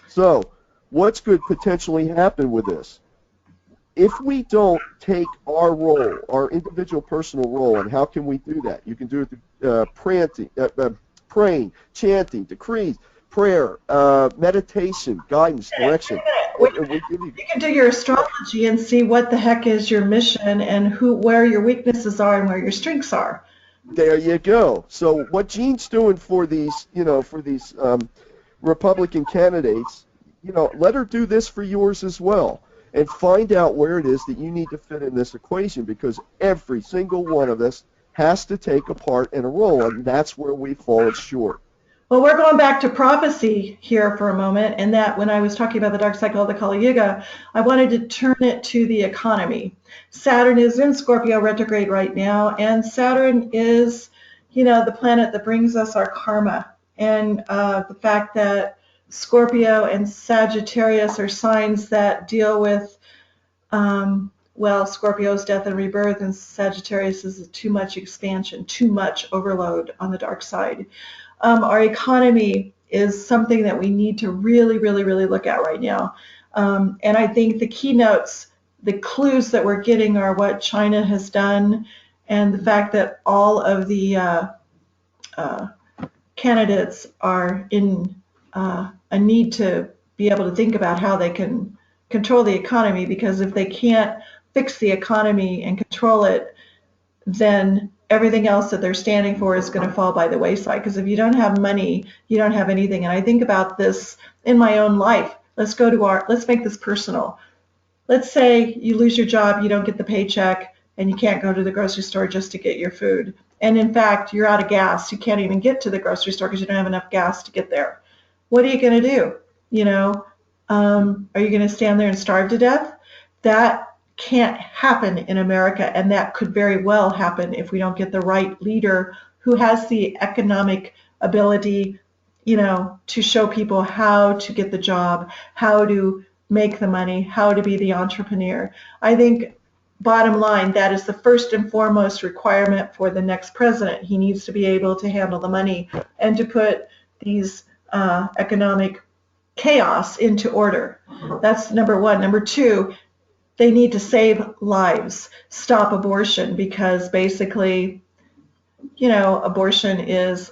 So, what's could potentially happen with this? If we don't take our role, our individual personal role, and how can we do that? You can do it through praying, chanting, decrees, prayer, meditation, guidance, direction. You can do your astrology and see what the heck is your mission and where your weaknesses are and where your strengths are. There you go. So what Gene's doing for these, Republican candidates, let her do this for yours as well, and find out where it is that you need to fit in this equation, because every single one of us has to take a part in a role, and that's where we've fallen short. Well, we're going back to prophecy here for a moment, and that when I was talking about the dark cycle of the Kali Yuga, I wanted to turn it to the economy. Saturn is in Scorpio retrograde right now, and Saturn is, the planet that brings us our karma. And the fact that Scorpio and Sagittarius are signs that deal with, Scorpio's death and rebirth, and Sagittarius is too much expansion, too much overload on the dark side. Our economy is something that we need to really, really, really look at right now. And I think the keynotes, the clues that we're getting are what China has done, and the fact that all of the candidates are in a need to be able to think about how they can control the economy, because if they can't fix the economy and control it, then everything else that they're standing for is going to fall by the wayside. Because if you don't have money, you don't have anything. And I think about this in my own life. Let's make this personal. Let's say you lose your job, you don't get the paycheck, and you can't go to the grocery store just to get your food. And in fact, you're out of gas. You can't even get to the grocery store because you don't have enough gas to get there. What are you going to do? Are you going to stand there and starve to death? That can't happen in America, and that could very well happen if we don't get the right leader who has the economic ability, to show people how to get the job, how to make the money, how to be the entrepreneur. I think, bottom line, that is the first and foremost requirement for the next president. He needs to be able to handle the money and to put these economic chaos into order. That's number one. Number two, they need to save lives, stop abortion, because basically, abortion is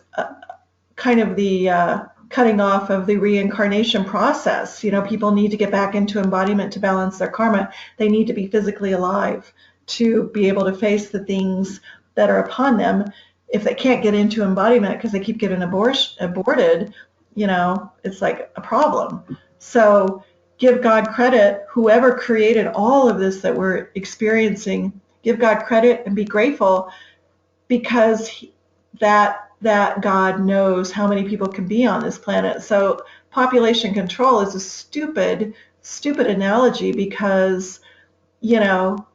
kind of the cutting off of the reincarnation process. People need to get back into embodiment to balance their karma. They need to be physically alive to be able to face the things that are upon them. If they can't get into embodiment because they keep getting aborted, it's like a problem. So give God credit, whoever created all of this that we're experiencing, give God credit and be grateful, because that God knows how many people can be on this planet. So population control is a stupid analogy, because,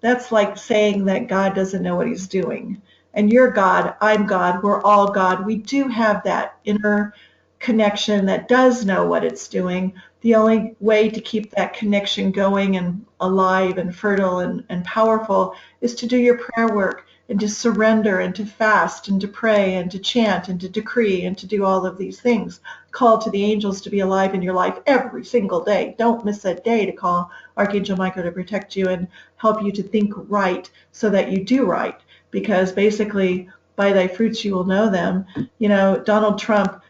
that's like saying that God doesn't know what he's doing. And you're God, I'm God, we're all God. We do have that inner connection that does know what it's doing. The only way to keep that connection going and alive and fertile and powerful is to do your prayer work, and to surrender, and to fast, and to pray, and to chant, and to decree, and to do all of these things. Call to the angels to be alive in your life every single day. Don't miss a day to call Archangel Michael to protect you and help you to think right so that you do right. Because basically, by thy fruits you will know them. Donald Trump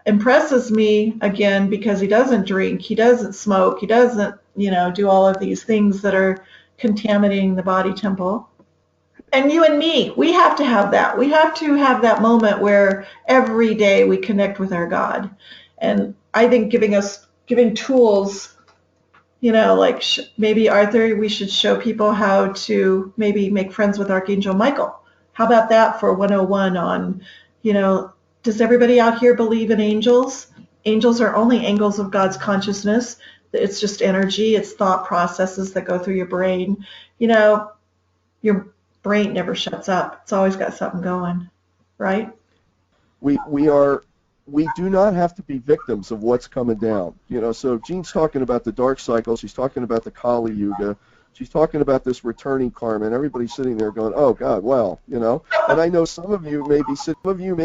impresses me again because he doesn't drink, he doesn't smoke, he doesn't, do all of these things that are contaminating the body temple. And you and me, we have to have that. We have to have that moment where every day we connect with our God. And I think giving tools, like maybe Arthur, we should show people how to maybe make friends with Archangel Michael. How about that for 101 on, does everybody out here believe in angels? Angels are only angles of God's consciousness. It's just energy. It's thought processes that go through your brain. Your brain never shuts up. It's always got something going, right? We do not have to be victims of what's coming down. So Jean's talking about the dark cycle. She's talking about the Kali Yuga. She's talking about this returning karma, and everybody's sitting there going, "Oh God, well, And I know some of you may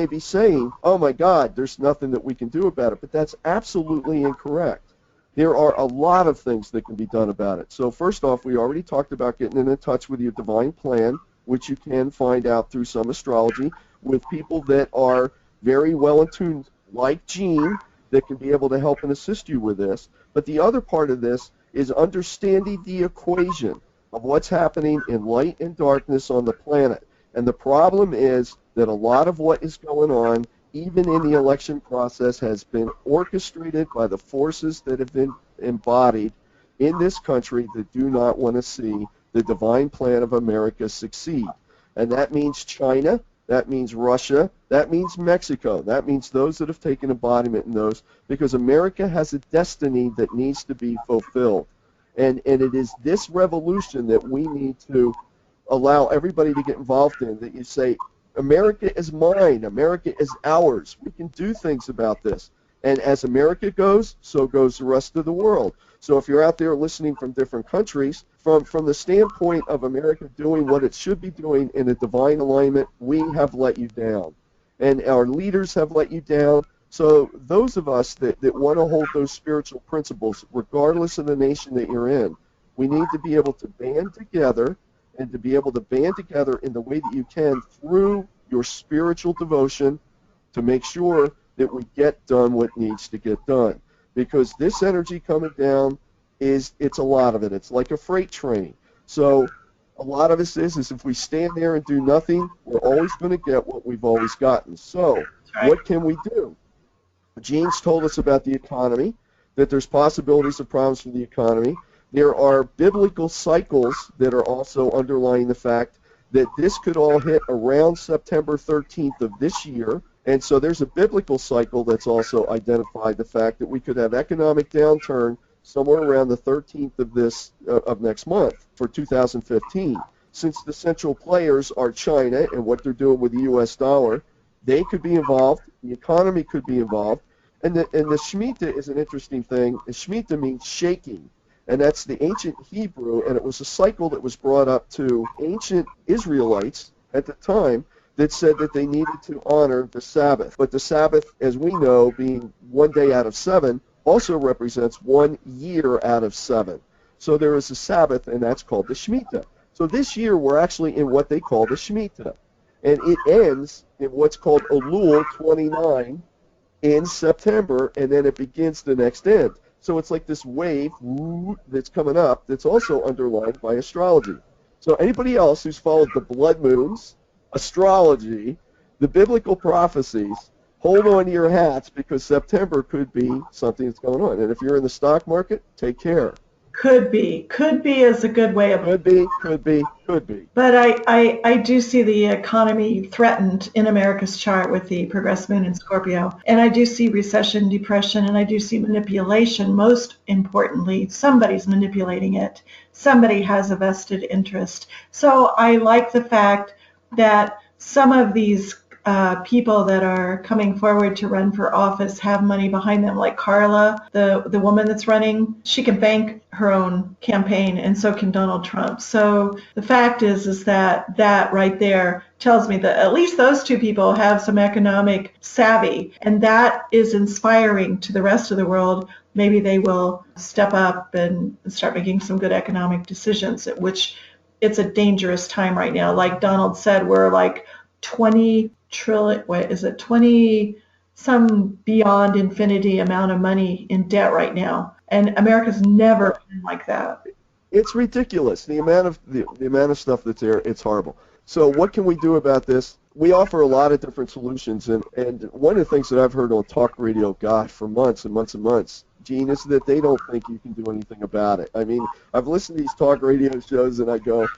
be saying, "Oh my God, there's nothing that we can do about it," but that's absolutely incorrect. There are a lot of things that can be done about it. So first off, we already talked about getting in touch with your divine plan, which you can find out through some astrology with people that are very well attuned, like Jean, that can be able to help and assist you with this. But the other part of this is understanding the equation of what's happening in light and darkness on the planet. And the problem is that a lot of what is going on, even in the election process, has been orchestrated by the forces that have been embodied in this country that do not want to see the divine plan of America succeed. And that means China, that means Russia, that means Mexico, that means those that have taken embodiment in those, because America has a destiny that needs to be fulfilled. And it is this revolution that we need to allow everybody to get involved in, that you say, America is mine, America is ours, we can do things about this. And as America goes, so goes the rest of the world. So if you're out there listening from different countries, from the standpoint of America doing what it should be doing in a divine alignment, we have let you down. And our leaders have let you down. So those of us that want to hold those spiritual principles, regardless of the nation that you're in, we need to be able to band together, and to be able to band together in the way that you can through your spiritual devotion to make sure that we get done what needs to get done. Because this energy coming down, it's a lot of it. It's like a freight train. So a lot of this is if we stand there and do nothing, we're always going to get what we've always gotten. So what can we do? Gene's told us about the economy, that there's possibilities of problems for the economy. There are biblical cycles that are also underlying the fact that this could all hit around September 13th of this year. And so there's a biblical cycle that's also identified the fact that we could have economic downturn somewhere around the 13th of next month for 2015. Since the central players are China and what they're doing with the U.S. dollar, they could be involved. The economy could be involved. And the Shemitah is an interesting thing. Shemitah means shaking. And that's the ancient Hebrew, and it was a cycle that was brought up to ancient Israelites at the time that said that they needed to honor the Sabbath. But the Sabbath, as we know, being one day out of 7, also represents 1 year out of 7. So there is a Sabbath, and that's called the Shemitah. So this year we're actually in what they call the Shemitah. And it ends in what's called Elul 29 in September, and then it begins the next end. So it's like this wave that's coming up that's also underlined by astrology. So anybody else who's followed the blood moons, astrology, the biblical prophecies, hold on to your hats, because September could be something that's going on. And if you're in the stock market, take care. Could be is a good way of... Could be. But I do see the economy threatened in America's chart with the progress moon in Scorpio. And I do see recession, depression, and I do see manipulation. Most importantly, somebody's manipulating it. Somebody has a vested interest. So I like the fact that some of these people that are coming forward to run for office have money behind them, like Carla, the woman that's running. She can bank her own campaign, and so can Donald Trump. So the fact is that right there tells me that at least those two people have some economic savvy, and that is inspiring to the rest of the world. Maybe they will step up and start making some good economic decisions, which it's a dangerous time right now. Like Donald said, we're like 20 trillion, what is it, 20 some beyond infinity amount of money in debt right now, and America's never been like that. It's ridiculous, the amount of stuff that's there. It's horrible. So what can we do about this? We offer a lot of different solutions, and one of the things that I've heard on talk radio, for months and months and months, Gene, is that they don't think you can do anything about it. I mean, I've listened to these talk radio shows, and I go,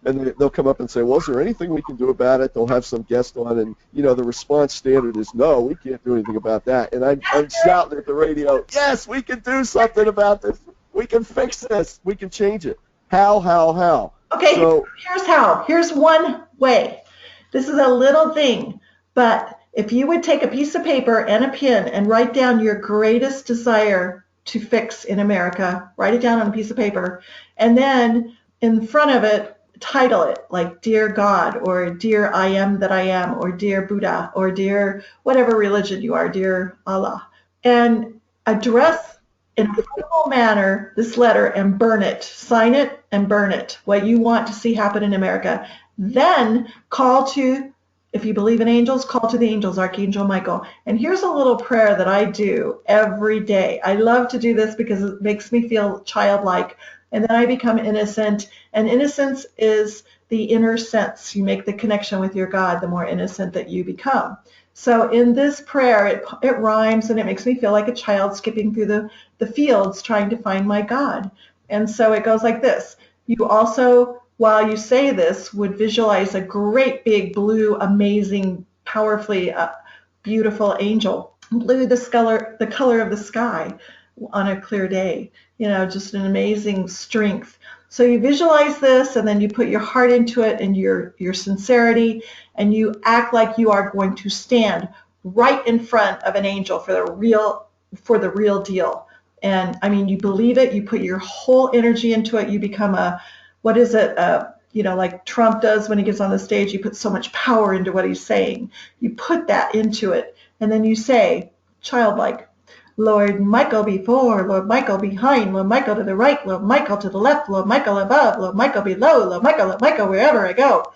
and they'll come up and say, well, is there anything we can do about it? They'll have some guest on, and, the response standard is, no, we can't do anything about that. And I'm shouting at the radio, yes, we can do something about this. We can fix this. We can change it. How? Okay, so here's how. Here's one way. This is a little thing, but if you would take a piece of paper and a pen and write down your greatest desire to fix in America, write it down on a piece of paper, and then in front of it, title it like Dear God, or Dear I Am That I Am, or Dear Buddha, or Dear whatever religion you are, Dear Allah, and address in a formal manner this letter and burn it, sign it and burn it, what you want to see happen in America. Then call to, if you believe in angels, call to the angels, Archangel Michael. And here's a little prayer that I do every day. I love to do this because it makes me feel childlike. And then I become innocent. And innocence is the inner sense. You make the connection with your God, the more innocent that you become. So in this prayer, it rhymes, and it makes me feel like a child skipping through the fields trying to find my God. And so it goes like this. You also while you say this, would visualize a great big blue, amazing, powerfully beautiful angel. Blue, the color of the sky on a clear day. Just an amazing strength. So you visualize this, and then you put your heart into it and your sincerity, and you act like you are going to stand right in front of an angel for the real deal. And I mean, you believe it, you put your whole energy into it, you become what is it, like Trump does when he gets on the stage, you put so much power into what he's saying. You put that into it, and then you say, childlike, Lord Michael before, Lord Michael behind, Lord Michael to the right, Lord Michael to the left, Lord Michael above, Lord Michael below, Lord Michael wherever I go.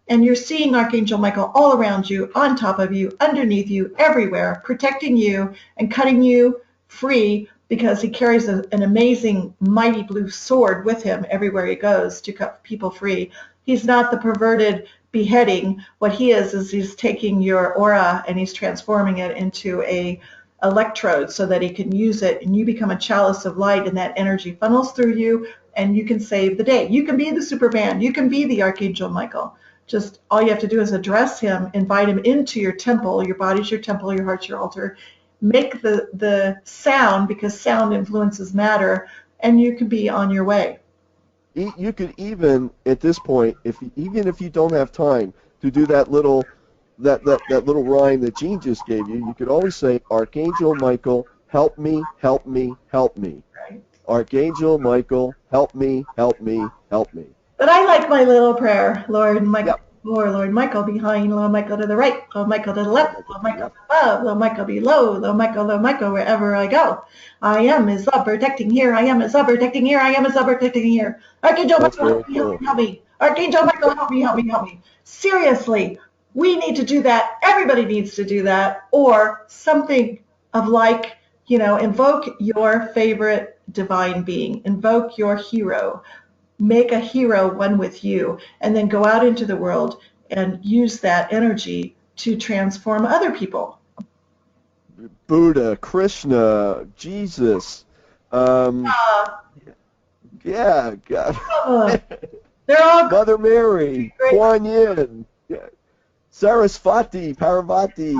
And you're seeing Archangel Michael all around you, on top of you, underneath you, everywhere, protecting you and cutting you free, because he carries an amazing, mighty blue sword with him everywhere he goes to cut people free. He's not the perverted beheading. What he is he's taking your aura and he's transforming it into a electrode so that he can use it, and you become a chalice of light, and that energy funnels through you, and you can save the day. You can be the Superman. You can be the Archangel Michael. Just all you have to do is address him, invite him into your temple. Your body's your temple, your heart's your altar. Make the sound, because sound influences matter, and you can be on your way. You could even, at this point, even if you don't have time to do that little rhyme that Jean just gave you, you could always say, Archangel Michael, help me, help me, help me. Right. Archangel Michael, help me, help me, help me. But I like my little prayer, Lord Michael before, Lord Michael behind, Lord Michael to the right, Lord Michael to the left, Lord Michael above, Lord Michael below, Lord Michael wherever I go. I am his love protecting here, I am his love protecting here, I am his love protecting here. Archangel Michael, help me, help me, help me. Archangel Michael, help me, help me, help me. Seriously, we need to do that. Everybody needs to do that, or something of like, invoke your favorite divine being, invoke your hero. Make a hero one with you, and then go out into the world and use that energy to transform other people. Buddha, Krishna, Jesus, yeah, God. They're all Mother Mary, Kuan Yin, Sarasvati, Parvati,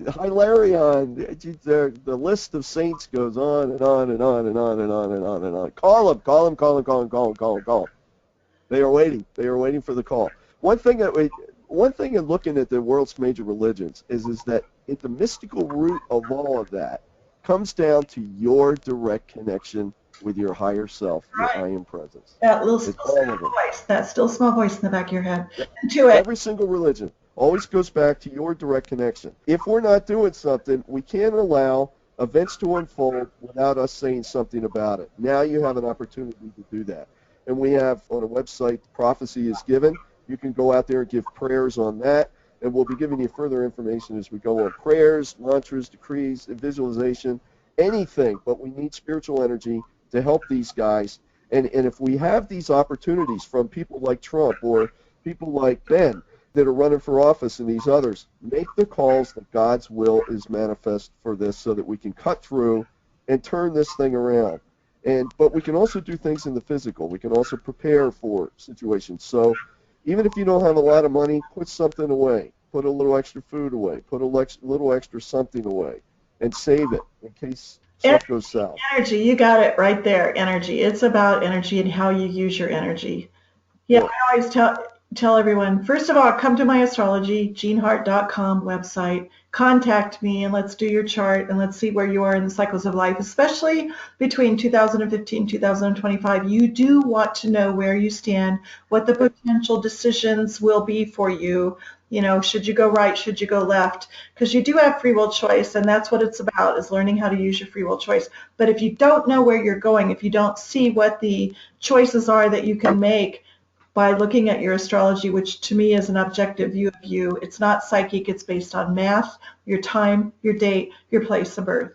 Hilarion. The list of saints goes on and on and on and on and on and on and on. Call them. They are waiting. They are waiting for the call. One thing in looking at the world's major religions is that the mystical root of all of that comes down to your direct connection with your higher self, your I am presence. That little still small voice in the back of your head. Yep. To it. Every single religion always goes back to your direct connection. If we're not doing something, we can't allow events to unfold without us saying something about it. Now you have an opportunity to do that. And we have on a website, Prophecy is Given. You can go out there and give prayers on that, and we'll be giving you further information as we go on. Prayers, mantras, decrees, visualization, anything, but we need spiritual energy to help these guys. And if we have these opportunities from people like Trump or people like Ben that are running for office and these others, make the calls that God's will is manifest for this so that we can cut through and turn this thing around. But we can also do things in the physical. We can also prepare for situations. So even if you don't have a lot of money, put something away. Put a little extra food away. Put a little extra something away and save it in case stuff goes south. Energy, you got it right there, energy. It's about energy and how you use your energy. Yeah, I always tell everyone, first of all, come to my astrology, jeanhart.com website. Contact me and let's do your chart and let's see where you are in the cycles of life, especially between 2015 and 2025. You do want to know where you stand, what the potential decisions will be for you. Should you go right, should you go left? Because you do have free will choice, and that's what it's about, is learning how to use your free will choice. But if you don't know where you're going, if you don't see what the choices are that you can make by looking at your astrology, which to me is an objective view of you, it's not psychic, it's based on math, your time, your date, your place of birth.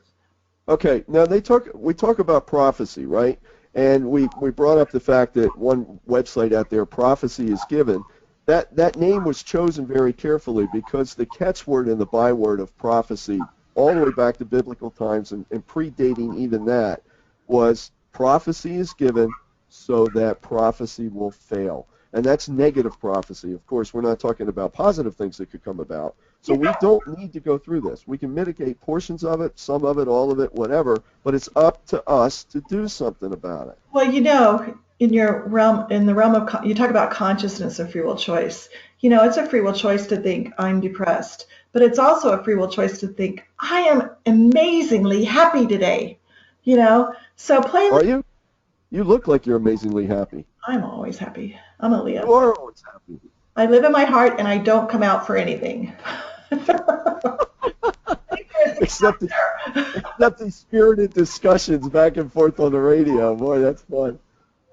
Okay, now we talk about prophecy, right? And we brought up the fact that one website out there, Prophecy is Given, that name was chosen very carefully because the catchword and the byword of prophecy, all the way back to biblical times and predating even that, was prophecy is given so that prophecy will fail. and that's negative prophecy. Of course, we're not talking about positive things that could come about. So we don't need to go through this. We can mitigate portions of it, some of it, all of it, whatever, but it's up to us to do something about it. Well, in your realm, in the realm of, you talk about consciousness of free will choice. It's a free will choice to think I'm depressed, but it's also a free will choice to think I am amazingly happy today. So play. Are you? You look like you're amazingly happy. I'm always happy. I'm a Leo. You are always happy. I live in my heart and I don't come out for anything. Except the spirited discussions back and forth on the radio. Boy, that's fun.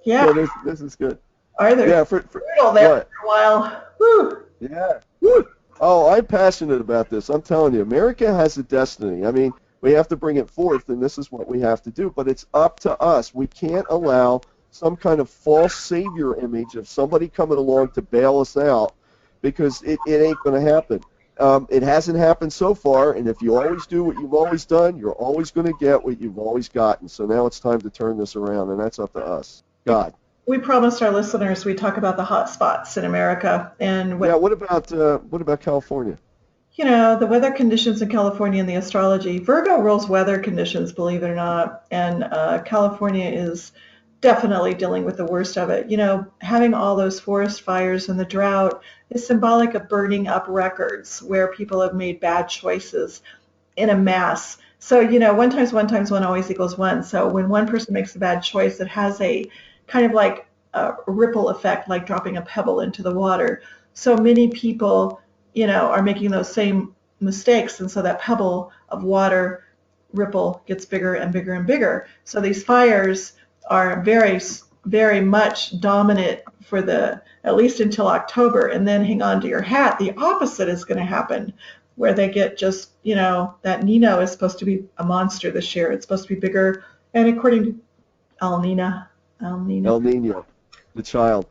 Yeah. So this is good. Are there? Yeah, brutal there what? for a while. Woo. Yeah. Woo. Oh, I'm passionate about this. I'm telling you, America has a destiny. I mean, we have to bring it forth, and this is what we have to do. But it's up to us. We can't allow some kind of false savior image of somebody coming along to bail us out, because it ain't going to happen. It hasn't happened so far, and if you always do what you've always done, you're always going to get what you've always gotten. So now it's time to turn this around, and that's up to us. God. We promised our listeners we'd talk about the hot spots in America. And what about California? The weather conditions in California and the astrology. Virgo rules weather conditions, believe it or not, and California is definitely dealing with the worst of it. Having all those forest fires and the drought is symbolic of burning up records where people have made bad choices in a mass. So, 1 times 1 times 1 always equals 1. So when one person makes a bad choice, it has a kind of like a ripple effect, like dropping a pebble into the water. So many people, are making those same mistakes. And so that pebble of water ripple gets bigger and bigger and bigger. So these fires are very, very much dominant for at least until October, and then hang on to your hat. The opposite is going to happen, where they get just, that Nino is supposed to be a monster this year. It's supposed to be bigger. And according to El Nino, the child.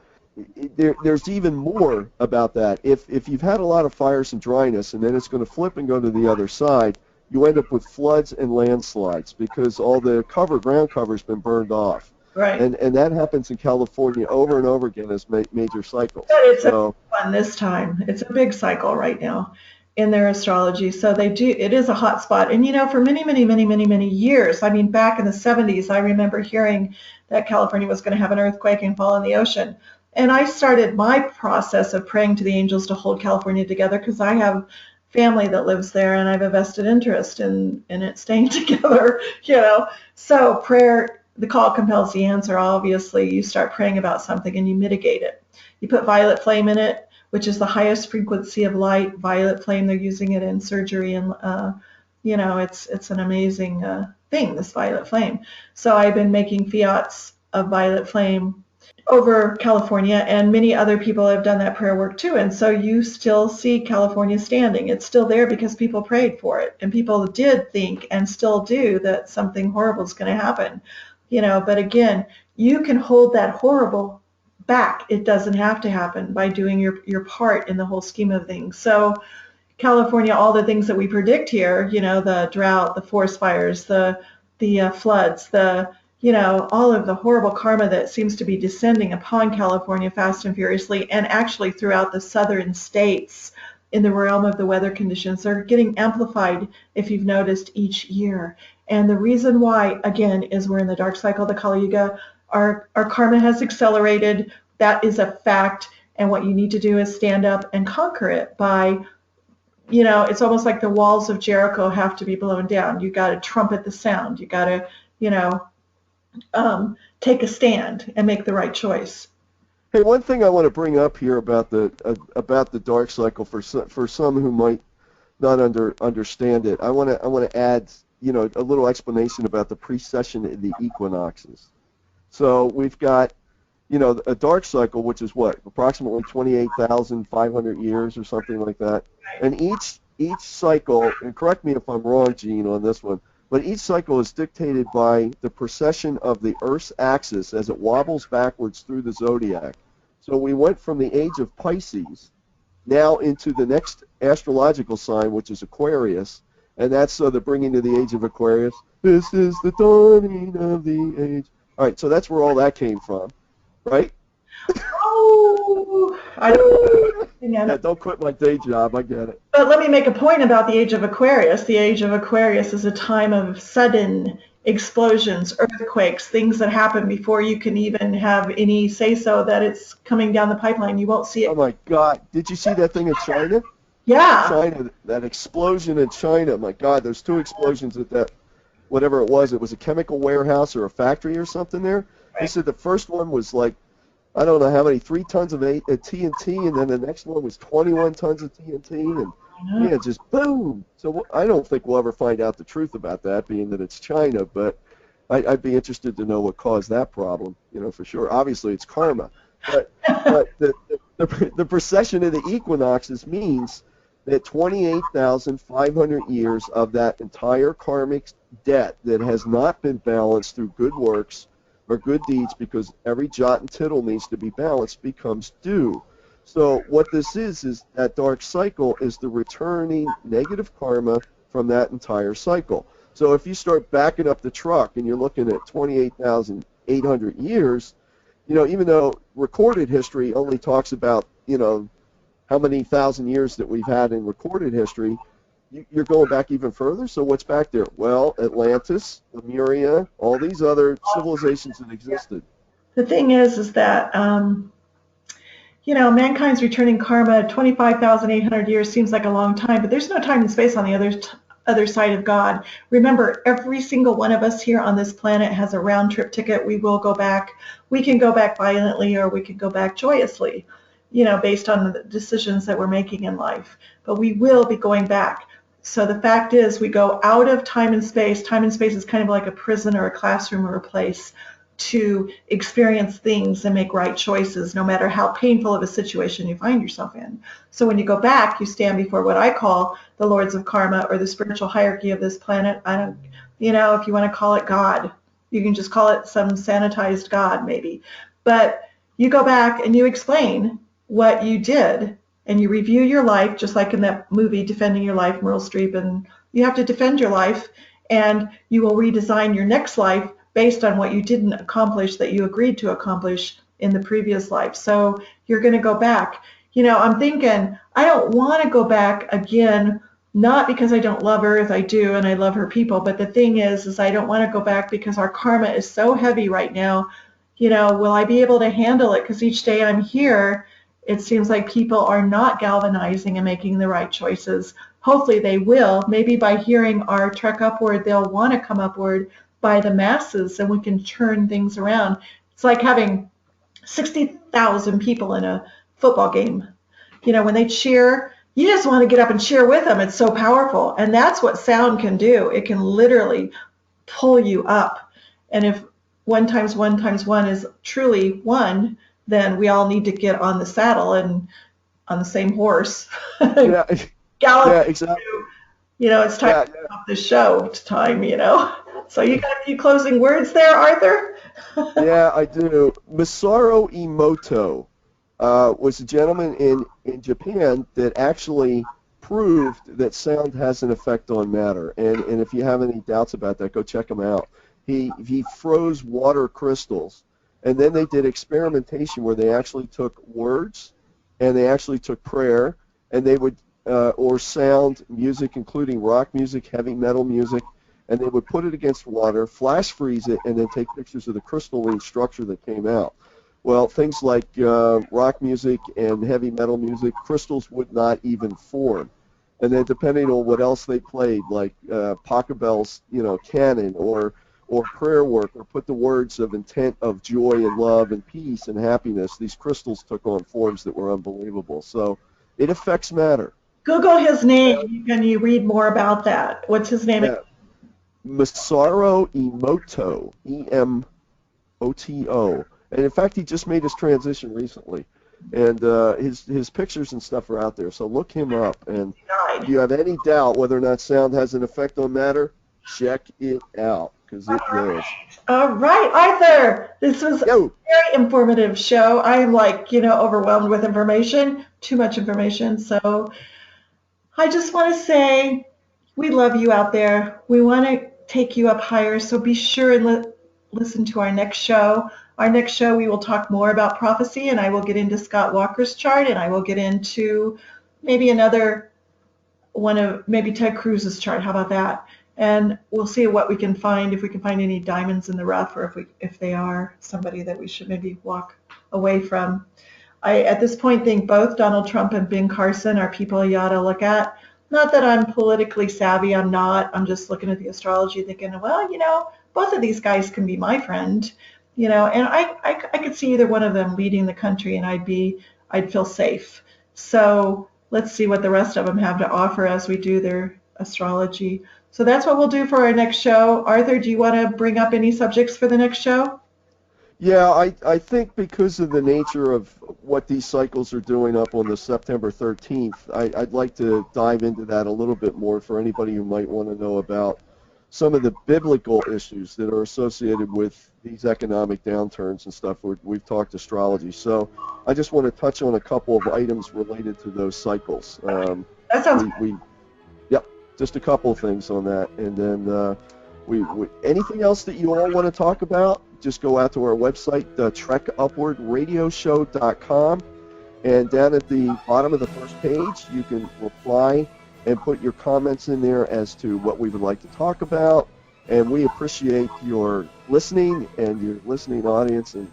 There's even more about that. If you've had a lot of fires and dryness, and then it's going to flip and go to the other side, you end up with floods and landslides because all the ground cover's been burned off. Right. And that happens in California over and over again as major cycles. But it's a one this time. It's a big cycle right now in their astrology. So it is a hot spot. And, for many, many, many, many, many years, I mean, back in the 70s, I remember hearing that California was going to have an earthquake and fall in the ocean. And I started my process of praying to the angels to hold California together, because I have family that lives there and I have a vested interest in it staying together, So prayer, the call compels the answer. Obviously, you start praying about something and you mitigate it. You put violet flame in it, which is the highest frequency of light. Violet flame, they're using it in surgery, and it's an amazing thing, this violet flame. So I've been making fiats of violet flame over California, and many other people have done that prayer work too. And so you still see California standing. It's still there because people prayed for it, and people did think and still do that something horrible is going to happen. But again, you can hold that horrible back. It doesn't have to happen by doing your part in the whole scheme of things. So California, all the things that we predict here, the drought, the forest fires, the floods, all of the horrible karma that seems to be descending upon California fast and furiously, and actually throughout the southern states in the realm of the weather conditions, are getting amplified, if you've noticed, each year. And the reason why, again, is we're in the dark cycle of the Kali Yuga. Our karma has accelerated. That is a fact. And what you need to do is stand up and conquer it by, it's almost like the walls of Jericho have to be blown down. You got to trumpet the sound. You got to, take a stand and make the right choice. Hey, one thing I want to bring up here about the dark cycle for some who might not understand it, I want to add a little explanation about the precession of the equinoxes. So we've got a dark cycle, which is approximately 28,500 years or something like that, and each cycle, and correct me if I'm wrong, Gene, on this one, but each cycle is dictated by the precession of the Earth's axis as it wobbles backwards through the zodiac. So we went from the age of Pisces now into the next astrological sign, which is Aquarius, and that's the bringing to the age of Aquarius. This is the dawning of the age. All right, so that's where all that came from, right? Oh, I don't. Yeah, don't quit my day job. I get it. But let me make a point about the age of Aquarius. The age of Aquarius is a time of sudden explosions, earthquakes, things that happen before you can even have any say-so that it's coming down the pipeline. You won't see Oh it. my God! Did you see that thing in China? Yeah. China, that explosion in China. My God, there's two explosions at that, whatever it was. It was a chemical warehouse or a factory or something there. They Right. said the first one was like, I don't know how many, 3 tons of TNT, and then the next one was 21 tons of TNT, and I know. yeah, just boom. So I don't think we'll ever find out the truth about that, being that it's China, but I'd be interested to know what caused that problem, for sure. Obviously, it's karma, but the precession of the equinoxes means that 28,500 years of that entire karmic debt that has not been balanced through good works or good deeds, because every jot and tittle needs to be balanced, becomes due. So what this is that dark cycle is the returning negative karma from that entire cycle. So if you start backing up the truck and you're looking at 28,800 years, even though recorded history only talks about, how many thousand years that we've had in recorded history, you're going back even further. So what's back there? Well, Atlantis, Lemuria, all these other civilizations that existed. The thing is that mankind's returning karma. 25,800 years seems like a long time, but there's no time and space on the other side of God. Remember, every single one of us here on this planet has a round trip ticket. We will go back. We can go back violently, or we can go back joyously, based on the decisions that we're making in life. But we will be going back. So the fact is, we go out of time and space. Time and space is kind of like a prison or a classroom or a place to experience things and make right choices, no matter how painful of a situation you find yourself in. So when you go back, you stand before what I call the lords of karma, or the spiritual hierarchy of this planet. I don't, if you want to call it God, you can just call it some sanitized God maybe. But you go back and you explain what you did, and you review your life, just like in that movie Defending Your Life, Meryl Streep, and you have to defend your life, and you will redesign your next life based on what you didn't accomplish that you agreed to accomplish in the previous life. So you're going to go back. I'm thinking, I don't want to go back again, not because I don't love Earth, I do, and I love her people, but the thing is I don't want to go back because our karma is so heavy right now. Will I be able to handle it? Because each day I'm here, it seems like people are not galvanizing and making the right choices. Hopefully they will. Maybe by hearing our trek upward, they'll want to come upward by the masses, and we can turn things around. It's like having 60,000 people in a football game. When they cheer, you just want to get up and cheer with them. It's so powerful. And that's what sound can do. It can literally pull you up. And if 1 times 1 times 1 is truly 1, then we all need to get on the saddle and on the same horse. Yeah, Gallop. yeah, exactly. It's time to stop the show. It's time, So you got a few closing words there, Arthur? Yeah, I do. Masaru Emoto was a gentleman in Japan that actually proved that sound has an effect on matter. And if you have any doubts about that, go check him out. He froze water crystals, and then they did experimentation where they actually took words and they actually took prayer, and they would or sound music, including rock music, heavy metal music, and they would put it against water, flash freeze it, and then take pictures of the crystalline structure that came out. Well, things like rock music and heavy metal music, crystals would not even form. And then depending on what else they played, like Pachelbel's, canon, or prayer work, or put the words of intent of joy and love and peace and happiness, these crystals took on forms that were unbelievable. So it affects matter. Google his name. Can you read more about that? What's his name? Yeah. Masaru Emoto, Emoto. And in fact, he just made his transition recently. And his pictures and stuff are out there. So look him up. And if you have any doubt whether or not sound has an effect on matter, check it out, because it does. All right, Arthur. This was a very informative show. I am overwhelmed with information, too much information. So I just want to say we love you out there. We want to take you up higher. So be sure and listen to our next show. Our next show, we will talk more about prophecy, and I will get into Scott Walker's chart, and I will get into maybe another one of maybe Ted Cruz's chart. How about that? And we'll see what we can find, if we can find any diamonds in the rough, or if they are somebody that we should maybe walk away from. I, at this point, think both Donald Trump and Ben Carson are people you ought to look at. Not that I'm politically savvy, I'm not. I'm just looking at the astrology thinking, well, both of these guys can be my friend, and I could see either one of them leading the country, and I'd feel safe. So let's see what the rest of them have to offer as we do their astrology. So that's what we'll do for our next show. Arthur, do you want to bring up any subjects for the next show? Yeah, I think because of the nature of what these cycles are doing up on the September 13th, I'd like to dive into that a little bit more for anybody who might want to know about some of the biblical issues that are associated with these economic downturns and stuff. We've talked astrology. So I just want to touch on a couple of items related to those cycles. That sounds good. Yep, just a couple of things on that. And then we anything else that you all want to talk about, just go out to our website, trekupwardradioshow.com, and down at the bottom of the first page, you can reply and put your comments in there as to what we would like to talk about. And we appreciate your listening and your listening audience, and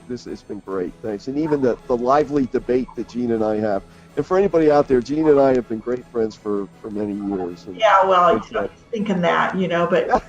this has been great. Thanks. And even the lively debate that Gene and I have. And for anybody out there, Gene and I have been great friends for many years. And yeah, well, thinking that, but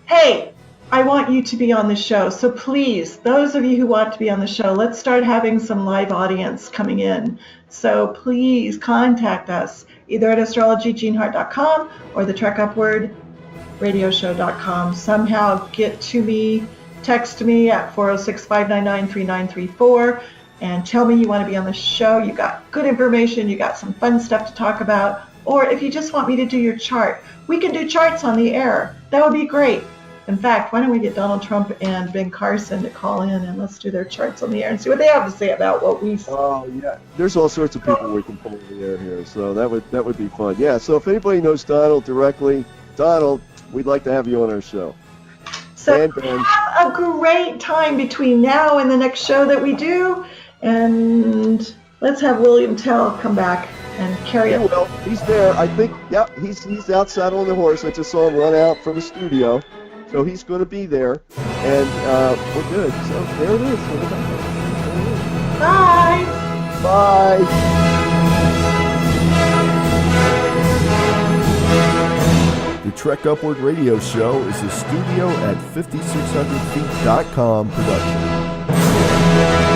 hey, I want you to be on the show. So please, those of you who want to be on the show, let's start having some live audience coming in. So please contact us either at astrologygenehart.com or the trekupwardradioshow.com. Somehow get to me, text me at 406-599-3934 and tell me you want to be on the show. You got good information, you got some fun stuff to talk about, or if you just want me to do your chart, we can do charts on the air. That would be great. In fact, why don't we get Donald Trump and Ben Carson to call in, and let's do their charts on the air and see what they have to say about what we see. Oh, yeah. There's all sorts of people we can pull in the air here, so that would be fun. Yeah, so if anybody knows Donald directly, Donald, we'd like to have you on our show. So have a great time between now and the next show that we do, and let's have William Tell come back and carry it. Well, he's there. I think, he's outside on the horse. I just saw him run out from the studio. So he's going to be there, and we're good. So there it is. Bye. Bye. The Trek Upward Radio Show is a studio at 5600feet.com production.